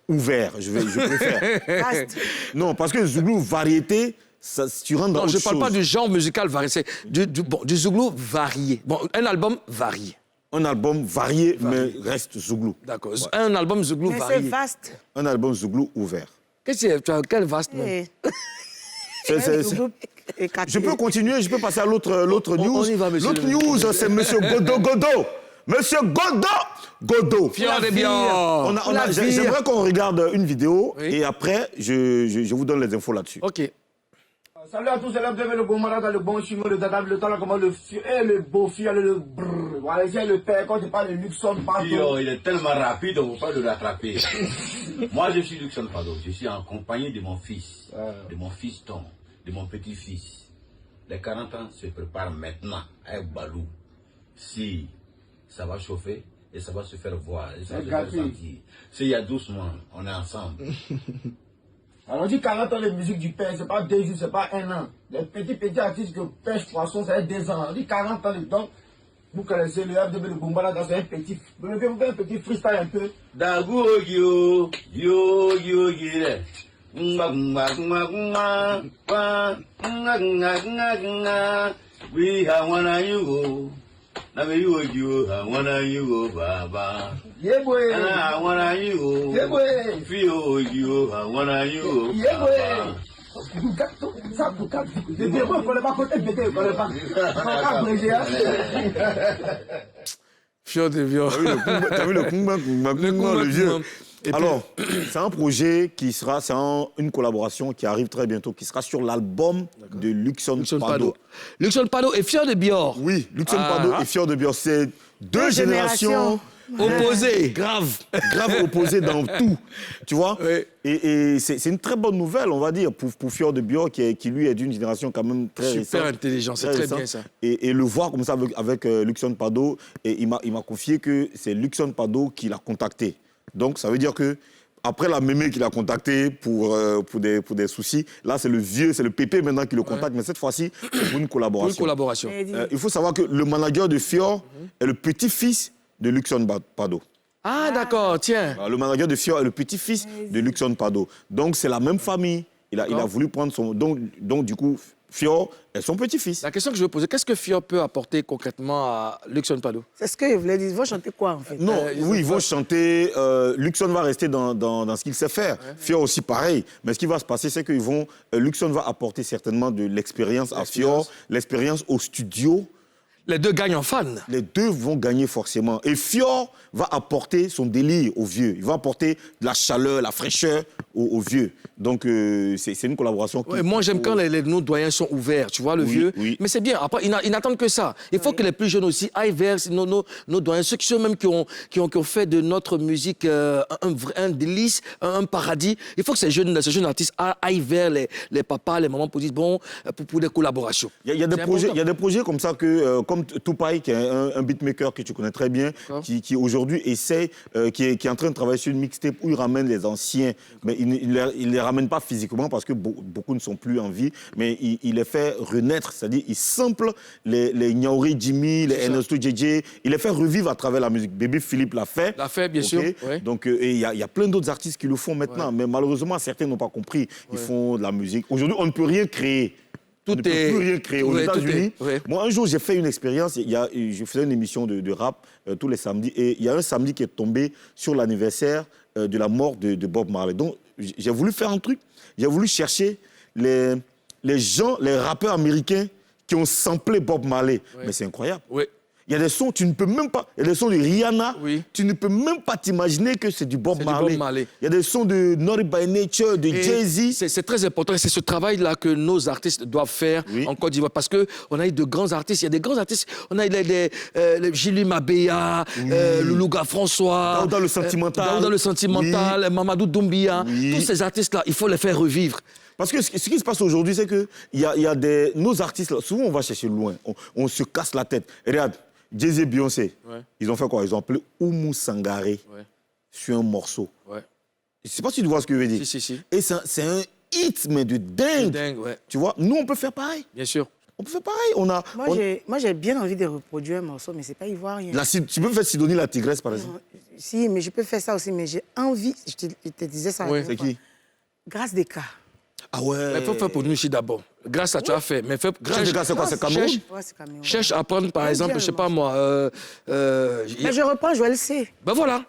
ouvert, je préfère. Non, parce que le zouglou variété, ça, tu rentres dans Non, autre je ne parle chose. pas du genre musical varié, c'est du zouglou varié. Bon, un album varié. Un album varié, mais reste zouglou. D'accord. Ouais. Un album zouglou Mais varié. c'est vaste. Un album zouglou ouvert. Quel vaste même. Je peux continuer, je peux passer à l'autre news. On y va, monsieur. L'autre news, c'est monsieur Godot. Monsieur Godot. Fier des Biors. J'aimerais qu'on regarde une vidéo Oui. et après, je vous donne les infos là-dessus. OK. Salut à tous, c'est l'homme le bon malade, le bon chimio, le dada, le temps, comment le beau-fils, le brrr. Voilà, j'ai le père, quand je parle de Luxon Pado. Il est tellement rapide, on ne peut pas le rattraper. Moi, je suis Luxon Pado. Je suis en compagnie de mon fils, de mon fiston, de mon petit-fils. Les 40 ans se préparent maintenant avec Balou. Si ça va chauffer et ça va se faire voir, et ça va se faire sentir. S'il y a doucement, on est ensemble. Alors on dit 40 ans de musique du père, c'est pas 2 jours, c'est pas 1 an. Les petits artistes que pêche poisson, ça fait 2 ans. On dit 40 ans de donc, vous connaissez le FDB de Bombala dans un petit. Vous levez un petit freestyle un peu. Dago yo yo we wanna you go. Now you wanna you go, Baba. Yeah boy. I wanna you go. Yeah boy. Feel you, I wanna you go. Yeah boy. Ça vous calme. Le démon, on ne connaît pas côté bébé, on ne connaît pas. Fier des Biors. T'as vu le Kumba, le vieux. Alors, c'est un projet qui sera, une collaboration qui arrive très bientôt, qui sera sur l'album de Luxon Pado. Luxon Pado est Fier des Biors. Oui, Luxon Pado et Fier de Biors. C'est deux générations opposées. Grave opposées dans tout. Tu vois? Oui. Et c'est une très bonne nouvelle, on va dire, pour Fier de Biors, qui lui est d'une génération quand même très récente. Super intelligent, c'est très bien ça. Et le voir comme ça avec Luxon Pado, et il m'a confié que c'est Luxon Pado qui l'a contacté. Donc, ça veut dire que après la mémé qu'il a contacté pour des soucis, là, c'est le pépé maintenant qui le contacte, mais cette fois-ci, c'est pour une collaboration. Pour une collaboration. Il faut savoir que le manager de Fior est le petit-fils de Luxon Pado. Ah, d'accord, tiens. Le manager de Fior est le petit-fils de Luxon Pado. Donc, c'est la même famille. Il a voulu prendre son... Donc, du coup, Fior est son petit-fils. La question que je veux poser, qu'est-ce que Fior peut apporter concrètement à Luxon Pado? C'est ce que je voulais dire. Ils vont chanter quoi, en fait? Non, oui, ils vont chanter. Luxon va rester dans ce qu'il sait faire. Fior aussi, pareil. Mais ce qui va se passer, c'est que Luxon va apporter certainement de l'expérience à Fior, l'expérience au studio. Les deux gagnent en fans. Les deux vont gagner forcément. Et Fior va apporter son délire aux vieux. Il va apporter de la chaleur, la fraîcheur aux vieux. Donc, c'est une collaboration qui... Ouais, moi, j'aime quand nos doyens sont ouverts, tu vois, le vieux. Oui. Mais c'est bien. Après, ils n'attendent que ça. Il faut que les plus jeunes aussi aillent vers nos doyens. Ceux qui ont fait de notre musique un délice, un paradis. Il faut que ces jeunes artistes aillent vers les papas, les mamans pour dire, bon, pour des collaborations. Il y a des projets comme ça comme Tupac, qui est un beatmaker que tu connais très bien, qui aujourd'hui essaie, qui est en train de travailler sur une mixtape où il ramène les anciens, mais il les ramène pas physiquement parce que beaucoup ne sont plus en vie, mais il les fait renaître, c'est-à-dire il sample les Nyauri Jimmy, les Ernesto JJ, il les fait revivre à travers la musique. Baby Philippe l'a fait. L'a fait, bien sûr. Ouais. Donc, il y a plein d'autres artistes qui le font maintenant, mais malheureusement, certains n'ont pas compris. Ils font de la musique. Aujourd'hui, on ne peut rien créer. On ne peut plus rien créer. Aux États-Unis, moi, un jour, j'ai fait une expérience. Je faisais une émission de rap tous les samedis. Et il y a un samedi qui est tombé sur l'anniversaire de la mort de Bob Marley. Donc, j'ai voulu faire un truc. J'ai voulu chercher les rappeurs américains qui ont samplé Bob Marley. Oui. Mais c'est incroyable. Oui. Il y a des sons, tu ne peux même pas. Il y a des sons de Rihanna, oui. Tu ne peux même pas t'imaginer que c'est du Bob Marley. Il y a des sons de Naughty by Nature, de Jay-Z. C'est très important et c'est ce travail-là que nos artistes doivent faire en Côte d'Ivoire parce qu'on a eu de grands artistes. Il y a des grands artistes. On a eu Gilles Mabéa, Louga François. Daouda le Sentimental. Daouda le Sentimental, Mamadou Doumbia. Tous ces artistes-là, il faut les faire revivre. Parce que ce qui se passe aujourd'hui, c'est que nos artistes, là, souvent on va chercher loin, on se casse la tête. Regarde, Jay-Z et Beyoncé, ils ont fait quoi? Ils ont appelé Oumou Sangaré sur un morceau. Ouais. Je ne sais pas si tu vois ce que je veux dire. Si. Et c'est un hit, mais de dingue. Tu vois, nous, on peut faire pareil. Bien sûr. On peut faire pareil. Moi, j'ai bien envie de reproduire un morceau, mais ce n'est pas ivoirien. Tu peux faire Sidonie la Tigresse, par exemple? Si, mais je peux faire ça aussi, mais j'ai envie... Je te disais ça. C'est qui? Grâce des cas. Ah ouais. Il faut faire pour nous ici d'abord. Grâce à tu as fait. Mais Grâce des cas, c'est quoi? C'est Cameroun? C'est Cameroun. Cherche à prendre, par exemple, je ne sais pas moi... mais je reprends, je le sais. Ben voilà.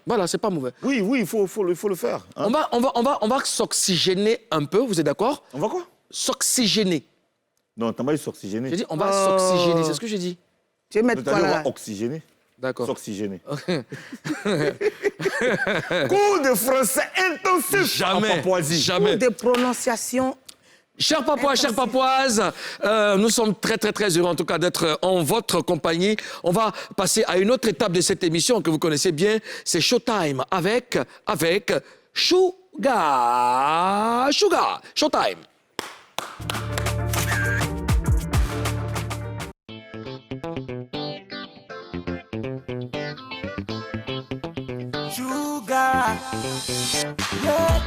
Voilà, c'est pas mauvais. Oui, il faut le faire. Hein? On va s'oxygéner un peu, vous êtes d'accord? On va quoi? S'oxygéner. Non, t'as pas dit s'oxygéner. J'ai dit on va s'oxygéner, c'est ce que j'ai dit. Tu veux mettre quoi là? On va oxygéner. D'accord. S'oxygéner. Cours de français intensif. Jamais. Cours de prononciation. Chers Papouas, chères Papouaises, nous sommes très, très, très heureux en tout cas d'être en votre compagnie. On va passer à une autre étape de cette émission que vous connaissez bien. C'est Showtime avec Sugar. Showtime. Sugar. Yeah.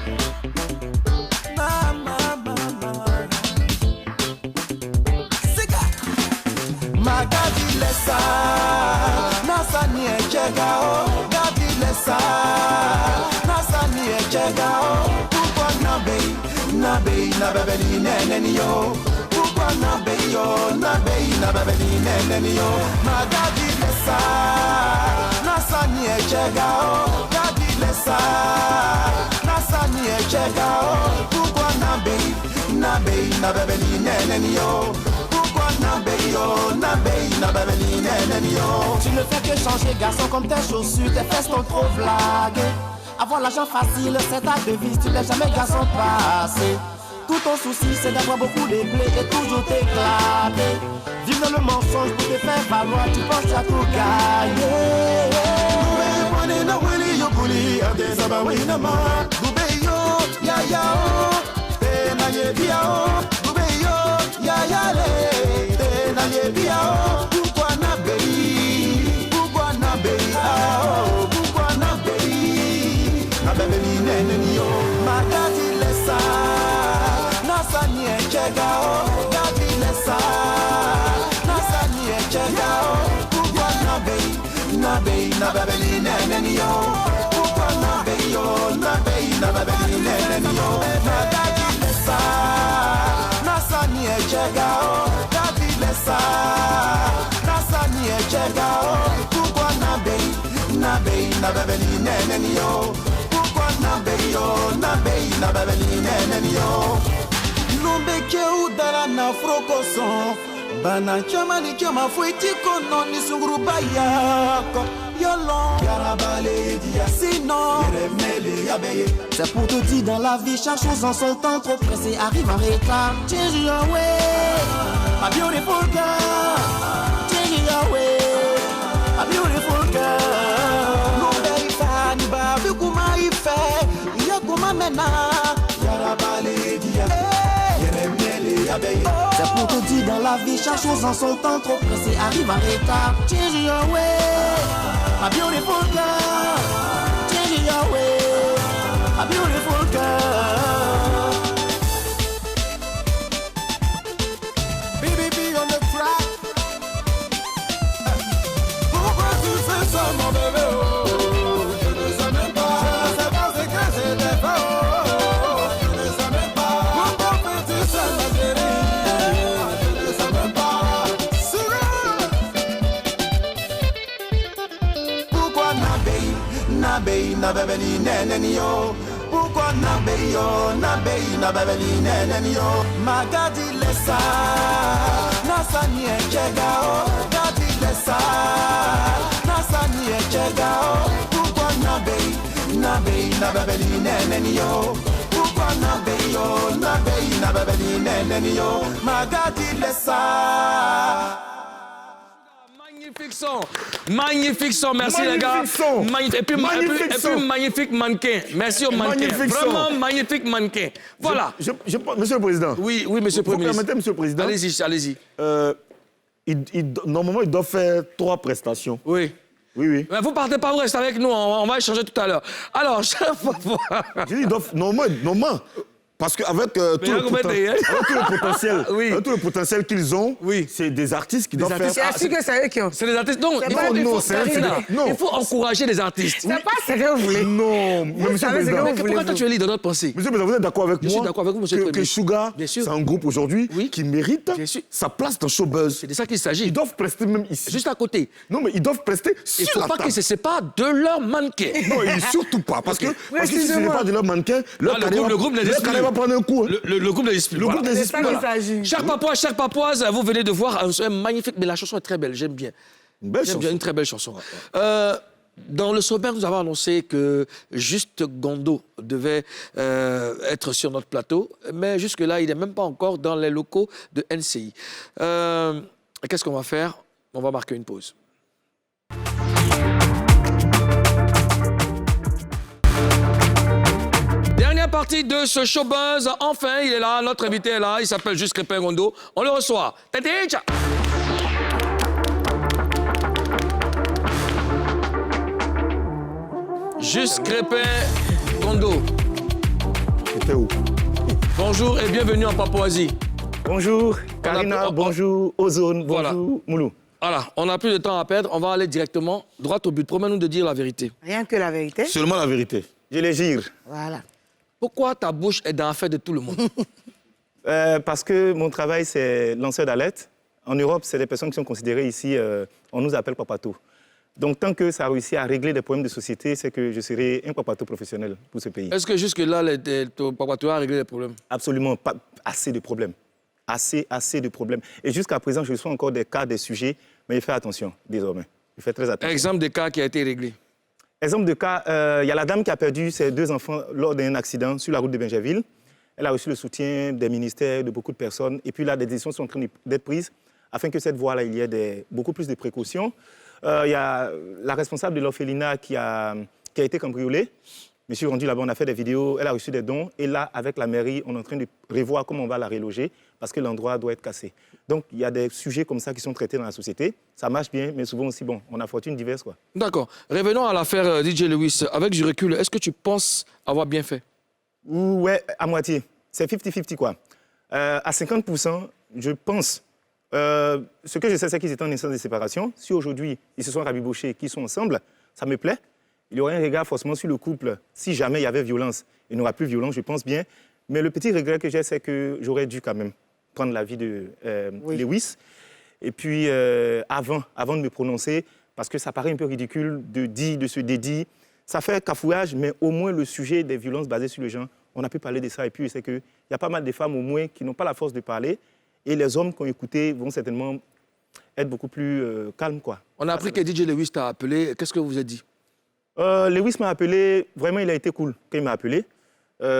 Magavilesa, Nasani Echegao, Gavilesa, Nasani Echegao, Pourquoi Nabeli Nenenio, Pourquoi Nabeli Nenenio, Magavilesa, Nasani Echegao, Gavilesa, Nasani Echegao, Pourquoi Nabeli Nenenio. Tu ne fais que changer garçon comme tes chaussures, tes fesses sont trop blagues. Avoir l'argent facile, c'est ta devise, tu n'es jamais garçon passé. Tout ton souci c'est d'avoir beaucoup de blé et toujours t'éclater. Vive dans le mensonge pour te faire valoir, tu penses à tout gagner. Pourquoi Nabei, Nabei Nenenio, Magadi Lesa, Nasani Echegao, Gadi Lesa, Nasani Echegao, pourquoi Nabei Nenenio, pourquoi Nabei Nenenio, Magadi Lesa, Nasani Echegao, Gadi Lesa, Nasani Echegao, pourquoi Nabei Nenenio, pourquoi Nabei Nenenio. Lumbeke udara na frokoson, bana chama ni chama fuiti kono ni sunguruba yako. Yolon, Yarabale dia, sinon, Yeremele Yabeye. c'est pour te dire dans la vie, chaque chose en son temps, trop pressé, arrive en retard. Change your way, a beautiful girl. Change your way, a beautiful girl. Nobel Fani Babu Kuma Ife, Yakuma Mena. Yarabale dia, Yeremele Yabeye. C'est pour te dire dans la vie, chaque chose en son temps, trop pressé, arrive en retard. Change your way, a beautiful girl. Change your way, a beautiful girl. BBB on the track. Pourquoi tu fais ça, mon bébé? Oh, je ne sais même pas. Je ne sais pas ce que j'ai fait. Oh, je ne sais même pas. Pourquoi fais-tu ça, ma chérie? Je ne sais même pas. Pourquoi Nabei Nenenio? Pourquoi Nabeyo, Nabeyi, Nababeli, Nenenio, Magadi Lessa, Nasani et Chegao, Gadi Lessa, Nasani et Chegao, pourquoi Nabeyi, Nabeyi, Nababeli, Nenenio, pourquoi Nabeyo, Nabeyi, Nababeli, Nenenio, Magadi Lessa. Magnifique son, merci les gars. Et puis magnifique mannequin. Merci au mannequin. Vraiment magnifique mannequin. Voilà. Monsieur le Président. Oui, monsieur le Premier ministre. Permettez, Monsieur le Président. Allez-y. Normalement, il doit faire 3 prestations. Oui. Oui. Mais vous partez pas, vous restez avec nous, on va échanger tout à l'heure. Alors, Je dis, normalement. Parce qu'avec tout le potentiel qu'ils ont, c'est des artistes qui doivent faire... C'est ainsi que c'est eux qui ont. C'est des artistes. Donc, il faut encourager les artistes. C'est pas ce que vous voulez. Non, mais Monsieur le Président... Mais pourquoi toi tu es libre dans notre pensée? Monsieur le Président, vous êtes d'accord avec moi? Je suis d'accord avec vous, Monsieur le Premier ministre. Que Sugar, c'est un groupe aujourd'hui qui mérite sa place dans Showbuzz. C'est de ça qu'il s'agit. Ils doivent prester même ici. Juste à côté. Non, mais ils doivent prester sur la table. Il ne faut pas qu'ils se séparent de leur mannequin. Non, surtout pas. Parce que si ce n'est pas de leur mannequin, le groupe va prendre un coup. Le groupe n'existe plus. Le groupe n'existe plus. Chers Papouas, chères Papouaises, vous venez de voir un magnifique... Mais la chanson est très belle, j'aime bien. Une très belle chanson. Dans le sommaire, nous avons annoncé que Juste Gondo devait être sur notre plateau, mais jusque-là, il n'est même pas encore dans les locaux de NCI. Qu'est-ce qu'on va faire? On va marquer une pause. Dernière partie de ce showbuzz. Enfin, il est là, notre invité est là. Il s'appelle Juste Crépin Gondo. On le reçoit. Tadej! Juste Crépin Gondo. C'était où? Bonjour et bienvenue en Papouasie. Bonjour Karina, bonjour Ozone, bonjour Moulou. Voilà, on n'a plus de temps à perdre. On va aller directement droit au but. Promets-nous de dire la vérité. Rien que la vérité. Seulement la vérité. Je les gire. Voilà. Pourquoi ta bouche est dans l'affaire de tout le monde? Parce que mon travail, c'est lanceur d'alerte. En Europe, c'est des personnes qui sont considérées ici, on nous appelle papato. Donc, tant que ça a réussi à régler des problèmes de société, c'est que je serai un papato professionnel pour ce pays. Est-ce que jusque-là, ton papato a réglé les problèmes? Absolument, pas assez de problèmes. Assez de problèmes. Et jusqu'à présent, je reçois encore des cas, des sujets, mais il fait attention, désormais. Il fait très attention. Exemple de cas qui a été réglé. Exemple de cas, il y a la dame qui a perdu ses 2 enfants lors d'un accident sur la route de Bingerville. Elle a reçu le soutien des ministères, de beaucoup de personnes. Et puis là, des décisions sont en train d'être prises afin que cette voie-là, il y ait beaucoup plus de précautions. Il y a la responsable de l'orphelinat qui a été cambriolée. Je me suis rendu là-bas, on a fait des vidéos, elle a reçu des dons. Et là, avec la mairie, on est en train de revoir comment on va la reloger parce que l'endroit doit être cassé. Donc, il y a des sujets comme ça qui sont traités dans la société. Ça marche bien, mais souvent aussi, bon, on a fortune diverse, quoi. D'accord. Revenons à l'affaire DJ Lewis. Avec du recul, est-ce que tu penses avoir bien fait? Ouais, à moitié. C'est 50-50, quoi. À 50%, je pense... ce que je sais, c'est qu'ils étaient en instance de séparation. Si aujourd'hui, ils se sont rabibochés, qu'ils sont ensemble, ça me plaît. Il y aurait un regard forcément sur le couple. Si jamais il y avait violence, il n'y aura plus violence, je pense bien. Mais le petit regret que j'ai, c'est que j'aurais dû quand même prendre l'avis de Lewis. Et puis, avant de me prononcer, parce que ça paraît un peu ridicule de se dédier. Ça fait cafouillage, mais au moins le sujet des violences basées sur les gens, on a pu parler de ça. Et puis, c'est qu'il y a pas mal de femmes, au moins, qui n'ont pas la force de parler. Et les hommes qui ont écouté vont certainement être beaucoup plus calmes, quoi. On a appris que DJ Lewis t'a appelé. Qu'est-ce que vous avez dit? Lewis m'a appelé. Vraiment, il a été cool quand il m'a appelé.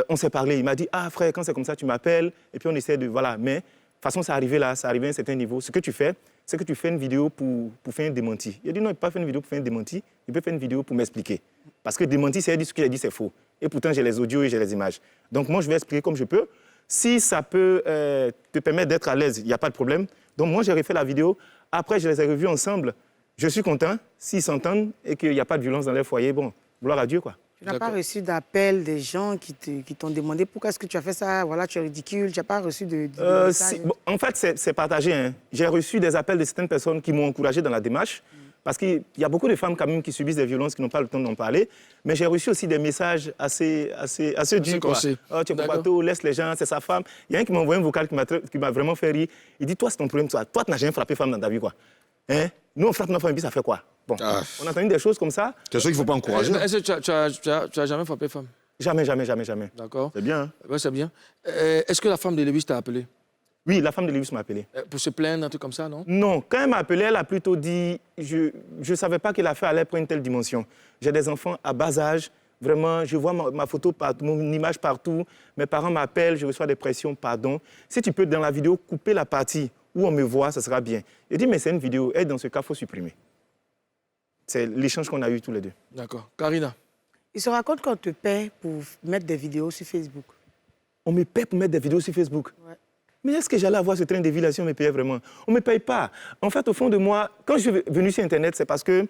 On s'est parlé. Il m'a dit, ah frère, quand c'est comme ça, tu m'appelles. Et puis on essaie de... Voilà. Mais de toute façon, c'est arrivé là, c'est arrivé à un certain niveau. Ce que tu fais, c'est que tu fais une vidéo pour faire un démenti. Il a dit, non, il ne peut pas faire une vidéo pour faire un démenti. Il peut faire une vidéo pour m'expliquer. Parce que démenti, c'est dit ce qu'il a dit, c'est faux. Et pourtant, j'ai les audios et j'ai les images. Donc moi, je vais expliquer comme je peux. Si ça peut te permettre d'être à l'aise, il n'y a pas de problème. Donc moi, j'ai refait la vidéo. Après, je les ai revus ensemble. Je suis content. S'ils s'entendent et qu'il n'y a pas de violence dans leur foyer, bon, gloire à Dieu, quoi. Tu n'as pas reçu d'appel des gens qui t'ont demandé pourquoi est-ce que tu as fait ça? Voilà, tu es ridicule. Tu n'as pas reçu de message? Bon, en fait, c'est partagé. Hein. J'ai reçu des appels de certaines personnes qui m'ont encouragé dans la démarche. Parce qu'il y a beaucoup de femmes quand même qui subissent des violences, qui n'ont pas le temps d'en parler. Mais j'ai reçu aussi des messages assez durs. Oh, tu es papato, laisse les gens, c'est sa femme. Il y a un qui m'a envoyé un vocal qui m'a vraiment fait rire. Il dit, toi, c'est ton problème, toi. Toi, tu n'as jamais frappé femme dans ta vie, quoi. Hein? Nous, on frappe notre femme, et puis ça fait quoi? Bon, on a entendu des choses comme ça. C'est sûr qu'il ne faut pas encourager. Est-ce que tu n'as jamais frappé femme? Jamais, jamais, jamais, jamais. D'accord. C'est bien. Hein? Ouais, c'est bien. Est-ce que la femme de Lewis t'a appelé? Oui, la femme de Lewis m'a appelé. Pour se plaindre, un truc comme ça, non? Non, quand elle m'a appelé, elle a plutôt dit je ne savais pas que l'affaire allait prendre une telle dimension. J'ai des enfants à bas âge. Vraiment, je vois ma photo partout, mon image partout. Mes parents m'appellent, je reçois des pressions, pardon. Si tu peux, dans la vidéo, couper la partie où on me voit, ça sera bien. Elle dit, mais c'est une vidéo. Et dans ce cas, il faut supprimer. C'est l'échange qu'on a eu tous les deux. D'accord. Karina? Il se raconte qu'on te paie pour mettre des vidéos sur Facebook. On me paie pour mettre des vidéos sur Facebook. Ouais. Mais est-ce que j'allais avoir ce train de vie là si on me payait vraiment? On ne me paye pas. En fait, au fond de moi, quand je suis venu sur Internet, c'est parce que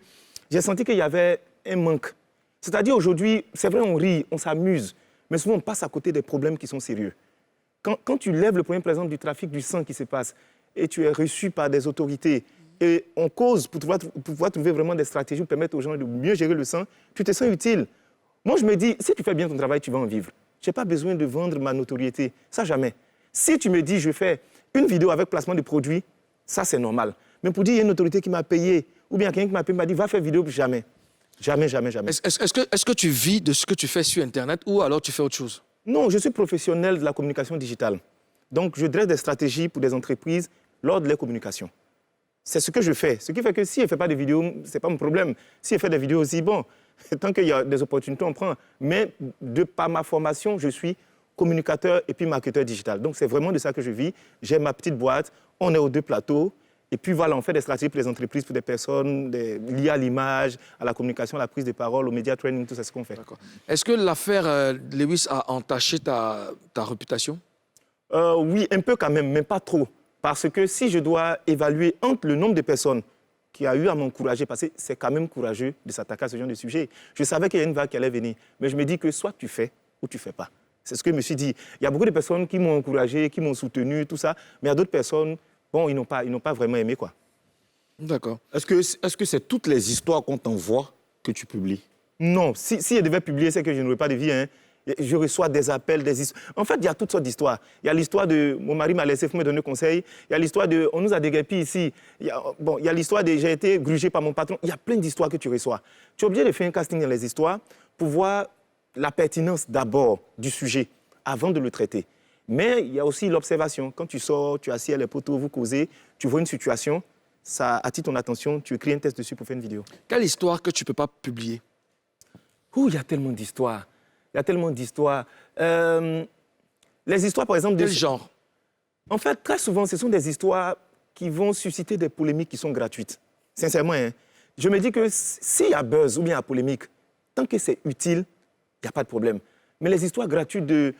j'ai senti qu'il y avait un manque. C'est-à-dire aujourd'hui, c'est vrai, on rit, on s'amuse, mais souvent on passe à côté des problèmes qui sont sérieux. Quand tu lèves le problème, par exemple, du trafic du sang qui se passe, et tu es reçu par des autorités, et on cause pour pouvoir trouver vraiment des stratégies pour permettre aux gens de mieux gérer le sang, tu te sens utile. Moi, je me dis, si tu fais bien ton travail, tu vas en vivre. Je n'ai pas besoin de vendre ma notoriété, ça jamais. Si tu me dis, je fais une vidéo avec placement de produits, ça c'est normal. Mais pour dire, il y a une autorité qui m'a payé, ou bien quelqu'un qui m'a payé, m'a dit, va faire vidéo, jamais. Jamais, jamais, jamais. Est-ce que tu vis de ce que tu fais sur Internet ou alors tu fais autre chose? Non, je suis professionnel de la communication digitale. Donc, je dresse des stratégies pour des entreprises lors de leur communication. C'est ce que je fais. Ce qui fait que si elle ne fait pas de vidéos, ce n'est pas mon problème. Si elle fait des vidéos aussi, bon, tant qu'il y a des opportunités, on prend. Mais par ma formation, je suis communicateur et puis marketeur digital. Donc, c'est vraiment de ça que je vis. J'ai ma petite boîte, on est aux 2 plateaux. Et puis voilà, on fait des stratégies pour les entreprises, pour des personnes liées à l'image, à la communication, à la prise de parole, au media training, tout ça, c'est ce qu'on fait. Est-ce que l'affaire Lewis a entaché ta réputation? Oui, un peu quand même, mais pas trop. Parce que si je dois évaluer entre le nombre de personnes qui a eu à m'encourager, parce que c'est quand même courageux de s'attaquer à ce genre de sujet, je savais qu'il y a une vague qui allait venir. Mais je me dis que soit tu fais ou tu ne fais pas. C'est ce que je me suis dit. Il y a beaucoup de personnes qui m'ont encouragé, qui m'ont soutenu, tout ça. Mais il y a d'autres personnes... Bon, ils n'ont pas vraiment aimé, quoi. D'accord. Est-ce que c'est toutes les histoires qu'on t'envoie que tu publies? Non. Si je devais publier, c'est que je n'aurais pas de vie. Hein. Je reçois des appels, des histoires. En fait, il y a toutes sortes d'histoires. Il y a l'histoire de mon mari m'a laissé, il faut me donner conseil. Il y a l'histoire de on nous a déguerpis ici. Il y a l'histoire de j'ai été grugé par mon patron. Il y a plein d'histoires que tu reçois. Tu es obligé de faire un casting dans les histoires pour voir la pertinence d'abord du sujet avant de le traiter. Mais il y a aussi l'observation. Quand tu sors, tu es assis à les poteaux, vous causez, tu vois une situation, ça attire ton attention, tu écris un texte dessus pour faire une vidéo. Quelle histoire que tu ne peux pas publier? Il y a tellement d'histoires. Il y a tellement d'histoires. Les histoires, par exemple... Quel genre? En fait, très souvent, ce sont des histoires qui vont susciter des polémiques qui sont gratuites. Sincèrement, hein. Je me dis que s'il y a buzz ou bien il y a polémique, tant que c'est utile, il n'y a pas de problème. Mais les histoires gratuites de...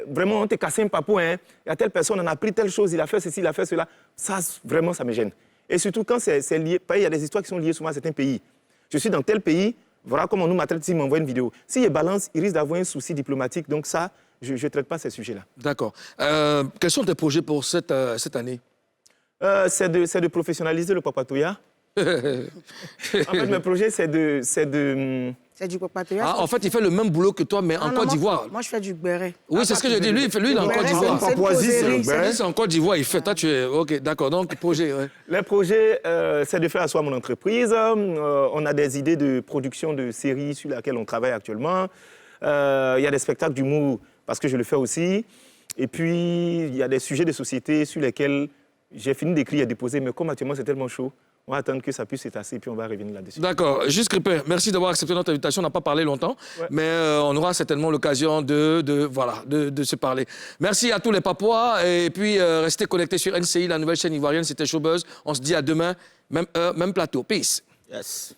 vraiment, on t'a cassé un papou, hein. Il y a telle personne, on a pris telle chose, il a fait ceci, il a fait cela. Ça, vraiment, ça me gêne. Et surtout quand c'est lié, il y a des histoires qui sont liées souvent à certains pays. Je suis dans tel pays, voilà comment on nous maltraite s'il m'envoie une vidéo. S'il y a balance, il risque d'avoir un souci diplomatique. Donc ça, je ne traite pas ces sujets-là. D'accord. Quels sont tes projets pour cette année? C'est de professionnaliser le papatouilla. En fait, mes projets, c'est de... C'est du papatouilla. Ah, en fait, il fait le même boulot que toi, mais en Côte d'Ivoire. Moi, je fais du béret. Oui, c'est ce que j'ai dit. Lui, il est en Côte d'Ivoire. C'est en Côte d'Ivoire, il fait. Toi, tu es... OK, d'accord. Donc, projet, ouais. Les projets, c'est de faire asseoir mon entreprise. On a des idées de production de séries sur lesquelles on travaille actuellement. Il y a des spectacles d'humour, parce que je le fais aussi. Et puis, il y a des sujets de société sur lesquels j'ai fini d'écrire et de déposer. Mais comme actuellement, c'est tellement chaud, on va attendre que ça puisse s'étasser, puis on va revenir là-dessus. D'accord. Juste Crépin, merci d'avoir accepté notre invitation. On n'a pas parlé longtemps, mais on aura certainement l'occasion de se parler. Merci à tous les Papouas. Et puis, restez connectés sur NCI, la nouvelle chaîne ivoirienne. C'était Showbuzz. On se dit à demain, même heure, même plateau. Peace. Yes.